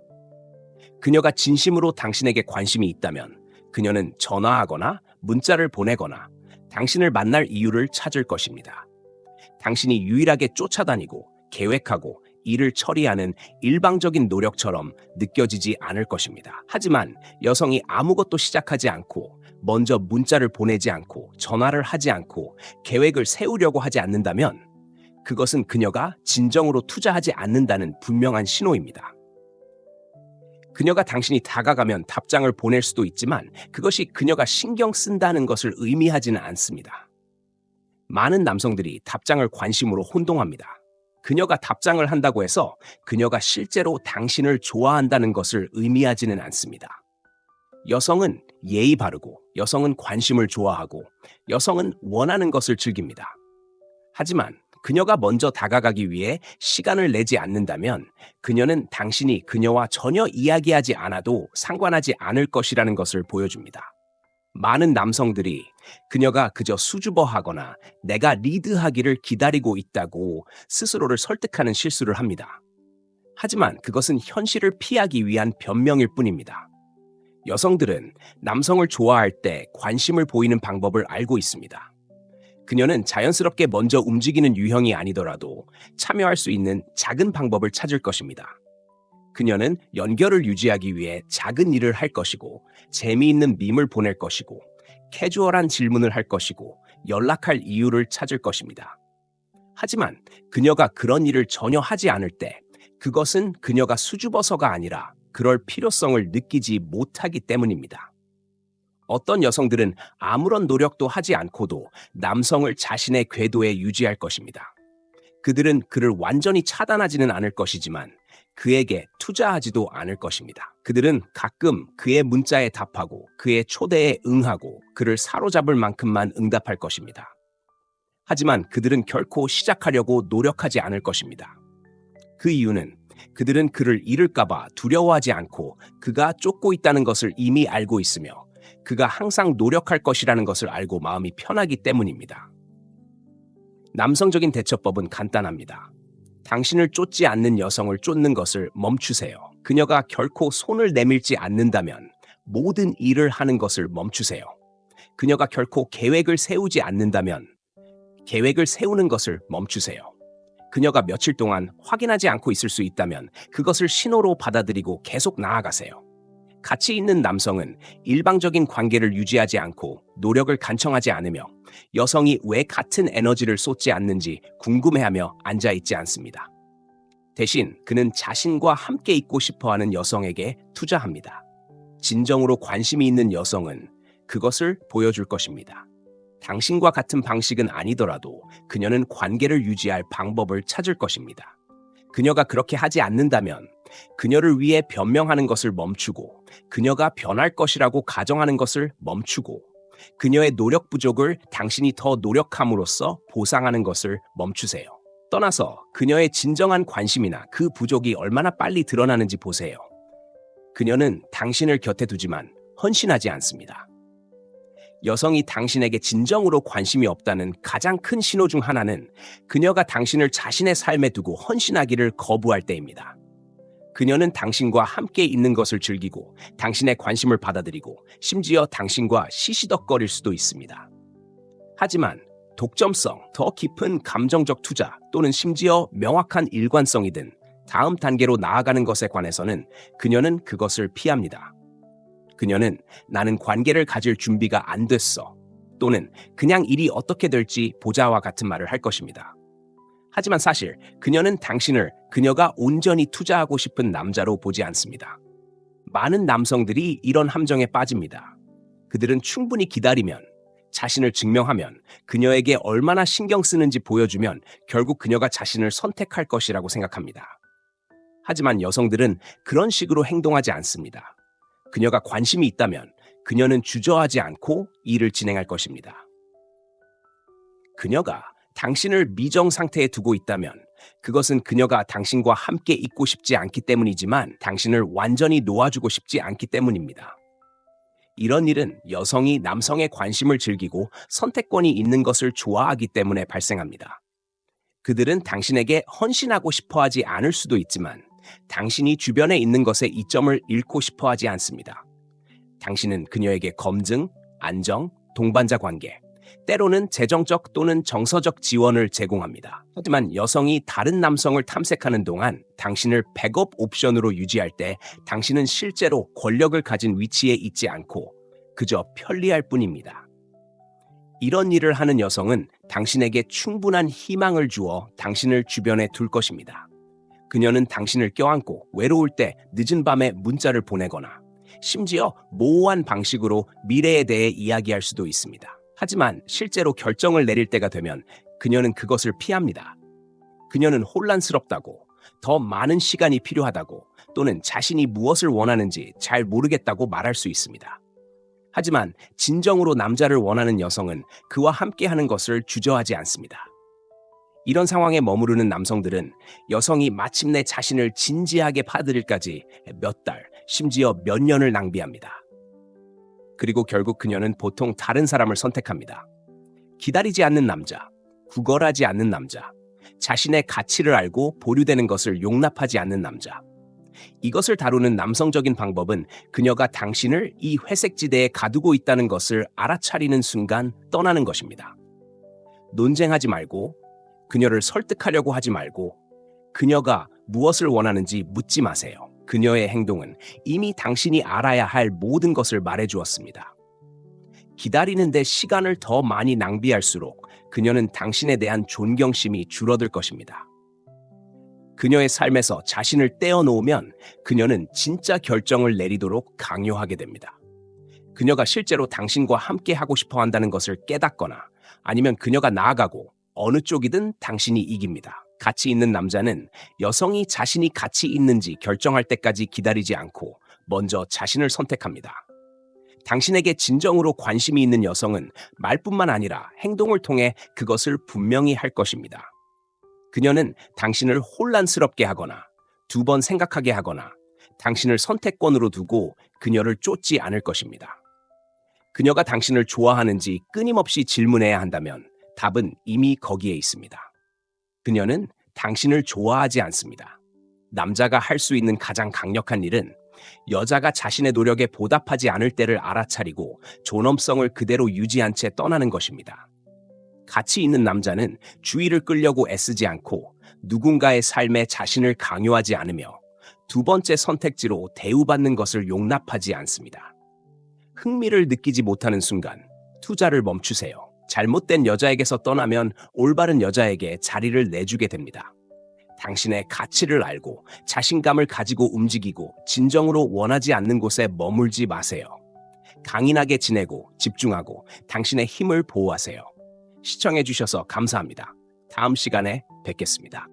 그녀가 진심으로 당신에게 관심이 있다면 그녀는 전화하거나 문자를 보내거나 당신을 만날 이유를 찾을 것입니다. 당신이 유일하게 쫓아다니고 계획하고 일을 처리하는 일방적인 노력처럼 느껴지지 않을 것입니다. 하지만 여성이 아무것도 시작하지 않고 먼저 문자를 보내지 않고 전화를 하지 않고 계획을 세우려고 하지 않는다면 그것은 그녀가 진정으로 투자하지 않는다는 분명한 신호입니다. 그녀가 당신이 다가가면 답장을 보낼 수도 있지만 그것이 그녀가 신경 쓴다는 것을 의미하지는 않습니다. 많은 남성들이 답장을 관심으로 혼동합니다. 그녀가 답장을 한다고 해서 그녀가 실제로 당신을 좋아한다는 것을 의미하지는 않습니다. 여성은 예의 바르고 여성은 관심을 좋아하고 여성은 원하는 것을 즐깁니다. 하지만 그녀가 먼저 다가가기 위해 시간을 내지 않는다면 그녀는 당신이 그녀와 전혀 이야기하지 않아도 상관하지 않을 것이라는 것을 보여줍니다. 많은 남성들이 그녀가 그저 수줍어하거나 내가 리드하기를 기다리고 있다고 스스로를 설득하는 실수를 합니다. 하지만 그것은 현실을 피하기 위한 변명일 뿐입니다. 여성들은 남성을 좋아할 때 관심을 보이는 방법을 알고 있습니다. 그녀는 자연스럽게 먼저 움직이는 유형이 아니더라도 참여할 수 있는 작은 방법을 찾을 것입니다. 그녀는 연결을 유지하기 위해 작은 일을 할 것이고, 재미있는 밈을 보낼 것이고, 캐주얼한 질문을 할 것이고, 연락할 이유를 찾을 것입니다. 하지만 그녀가 그런 일을 전혀 하지 않을 때 그것은 그녀가 수줍어서가 아니라 그럴 필요성을 느끼지 못하기 때문입니다. 어떤 여성들은 아무런 노력도 하지 않고도 남성을 자신의 궤도에 유지할 것입니다. 그들은 그를 완전히 차단하지는 않을 것이지만 그에게 투자하지도 않을 것입니다. 그들은 가끔 그의 문자에 답하고 그의 초대에 응하고 그를 사로잡을 만큼만 응답할 것입니다. 하지만 그들은 결코 시작하려고 노력하지 않을 것입니다. 그 이유는 그들은 그를 잃을까봐 두려워하지 않고 그가 쫓고 있다는 것을 이미 알고 있으며 그가 항상 노력할 것이라는 것을 알고 마음이 편하기 때문입니다. 남성적인 대처법은 간단합니다. 당신을 쫓지 않는 여성을 쫓는 것을 멈추세요. 그녀가 결코 손을 내밀지 않는다면 모든 일을 하는 것을 멈추세요. 그녀가 결코 계획을 세우지 않는다면 계획을 세우는 것을 멈추세요. 그녀가 며칠 동안 확인하지 않고 있을 수 있다면 그것을 신호로 받아들이고 계속 나아가세요. 가치 있는 남성은 일방적인 관계를 유지하지 않고 노력을 간청하지 않으며 여성이 왜 같은 에너지를 쏟지 않는지 궁금해하며 앉아있지 않습니다. 대신 그는 자신과 함께 있고 싶어하는 여성에게 투자합니다. 진정으로 관심이 있는 여성은 그것을 보여줄 것입니다. 당신과 같은 방식은 아니더라도 그녀는 관계를 유지할 방법을 찾을 것입니다. 그녀가 그렇게 하지 않는다면 그녀를 위해 변명하는 것을 멈추고 그녀가 변할 것이라고 가정하는 것을 멈추고 그녀의 노력 부족을 당신이 더 노력함으로써 보상하는 것을 멈추세요. 떠나서 그녀의 진정한 관심이나 그 부족이 얼마나 빨리 드러나는지 보세요. 그녀는 당신을 곁에 두지만 헌신하지 않습니다. 여성이 당신에게 진정으로 관심이 없다는 가장 큰 신호 중 하나는 그녀가 당신을 자신의 삶에 두고 헌신하기를 거부할 때입니다. 그녀는 당신과 함께 있는 것을 즐기고 당신의 관심을 받아들이고 심지어 당신과 시시덕거릴 수도 있습니다. 하지만 독점성, 더 깊은 감정적 투자 또는 심지어 명확한 일관성이든 다음 단계로 나아가는 것에 관해서는 그녀는 그것을 피합니다. 그녀는 나는 관계를 가질 준비가 안 됐어 또는 그냥 일이 어떻게 될지 보자와 같은 말을 할 것입니다. 하지만 사실 그녀는 당신을 그녀가 온전히 투자하고 싶은 남자로 보지 않습니다. 많은 남성들이 이런 함정에 빠집니다. 그들은 충분히 기다리면, 자신을 증명하면, 그녀에게 얼마나 신경 쓰는지 보여주면 결국 그녀가 자신을 선택할 것이라고 생각합니다. 하지만 여성들은 그런 식으로 행동하지 않습니다. 그녀가 관심이 있다면 그녀는 주저하지 않고 일을 진행할 것입니다. 그녀가 당신을 미정 상태에 두고 있다면 그것은 그녀가 당신과 함께 있고 싶지 않기 때문이지만 당신을 완전히 놓아주고 싶지 않기 때문입니다. 이런 일은 여성이 남성의 관심을 즐기고 선택권이 있는 것을 좋아하기 때문에 발생합니다. 그들은 당신에게 헌신하고 싶어 하지 않을 수도 있지만 당신이 주변에 있는 것에 이점을 잃고 싶어 하지 않습니다. 당신은 그녀에게 검증, 안정, 동반자 관계, 때로는 재정적 또는 정서적 지원을 제공합니다. 하지만 여성이 다른 남성을 탐색하는 동안 당신을 백업 옵션으로 유지할 때 당신은 실제로 권력을 가진 위치에 있지 않고 그저 편리할 뿐입니다. 이런 일을 하는 여성은 당신에게 충분한 희망을 주어 당신을 주변에 둘 것입니다. 그녀는 당신을 껴안고 외로울 때 늦은 밤에 문자를 보내거나 심지어 모호한 방식으로 미래에 대해 이야기할 수도 있습니다. 하지만 실제로 결정을 내릴 때가 되면 그녀는 그것을 피합니다. 그녀는 혼란스럽다고, 더 많은 시간이 필요하다고 또는 자신이 무엇을 원하는지 잘 모르겠다고 말할 수 있습니다. 하지만 진정으로 남자를 원하는 여성은 그와 함께하는 것을 주저하지 않습니다. 이런 상황에 머무르는 남성들은 여성이 마침내 자신을 진지하게 파들일까지 몇 달, 심지어 몇 년을 낭비합니다. 그리고 결국 그녀는 보통 다른 사람을 선택합니다. 기다리지 않는 남자, 구걸하지 않는 남자, 자신의 가치를 알고 보류되는 것을 용납하지 않는 남자. 이것을 다루는 남성적인 방법은 그녀가 당신을 이 회색지대에 가두고 있다는 것을 알아차리는 순간 떠나는 것입니다. 논쟁하지 말고, 그녀를 설득하려고 하지 말고, 그녀가 무엇을 원하는지 묻지 마세요. 그녀의 행동은 이미 당신이 알아야 할 모든 것을 말해주었습니다. 기다리는데 시간을 더 많이 낭비할수록 그녀는 당신에 대한 존경심이 줄어들 것입니다. 그녀의 삶에서 자신을 떼어놓으면 그녀는 진짜 결정을 내리도록 강요하게 됩니다. 그녀가 실제로 당신과 함께 하고 싶어 한다는 것을 깨닫거나 아니면 그녀가 나아가고 어느 쪽이든 당신이 이깁니다. 가치 있는 남자는 여성이 자신이 가치 있는지 결정할 때까지 기다리지 않고 먼저 자신을 선택합니다. 당신에게 진정으로 관심이 있는 여성은 말뿐만 아니라 행동을 통해 그것을 분명히 할 것입니다. 그녀는 당신을 혼란스럽게 하거나 두 번 생각하게 하거나 당신을 선택권으로 두고 그녀를 쫓지 않을 것입니다. 그녀가 당신을 좋아하는지 끊임없이 질문해야 한다면 답은 이미 거기에 있습니다. 그녀는 당신을 좋아하지 않습니다. 남자가 할 수 있는 가장 강력한 일은 여자가 자신의 노력에 보답하지 않을 때를 알아차리고 존엄성을 그대로 유지한 채 떠나는 것입니다. 가치 있는 남자는 주의를 끌려고 애쓰지 않고 누군가의 삶에 자신을 강요하지 않으며 두 번째 선택지로 대우받는 것을 용납하지 않습니다. 흥미를 느끼지 못하는 순간 투자를 멈추세요. 잘못된 여자에게서 떠나면 올바른 여자에게 자리를 내주게 됩니다. 당신의 가치를 알고 자신감을 가지고 움직이고 진정으로 원하지 않는 곳에 머물지 마세요. 강인하게 지내고 집중하고 당신의 힘을 보호하세요. 시청해주셔서 감사합니다. 다음 시간에 뵙겠습니다.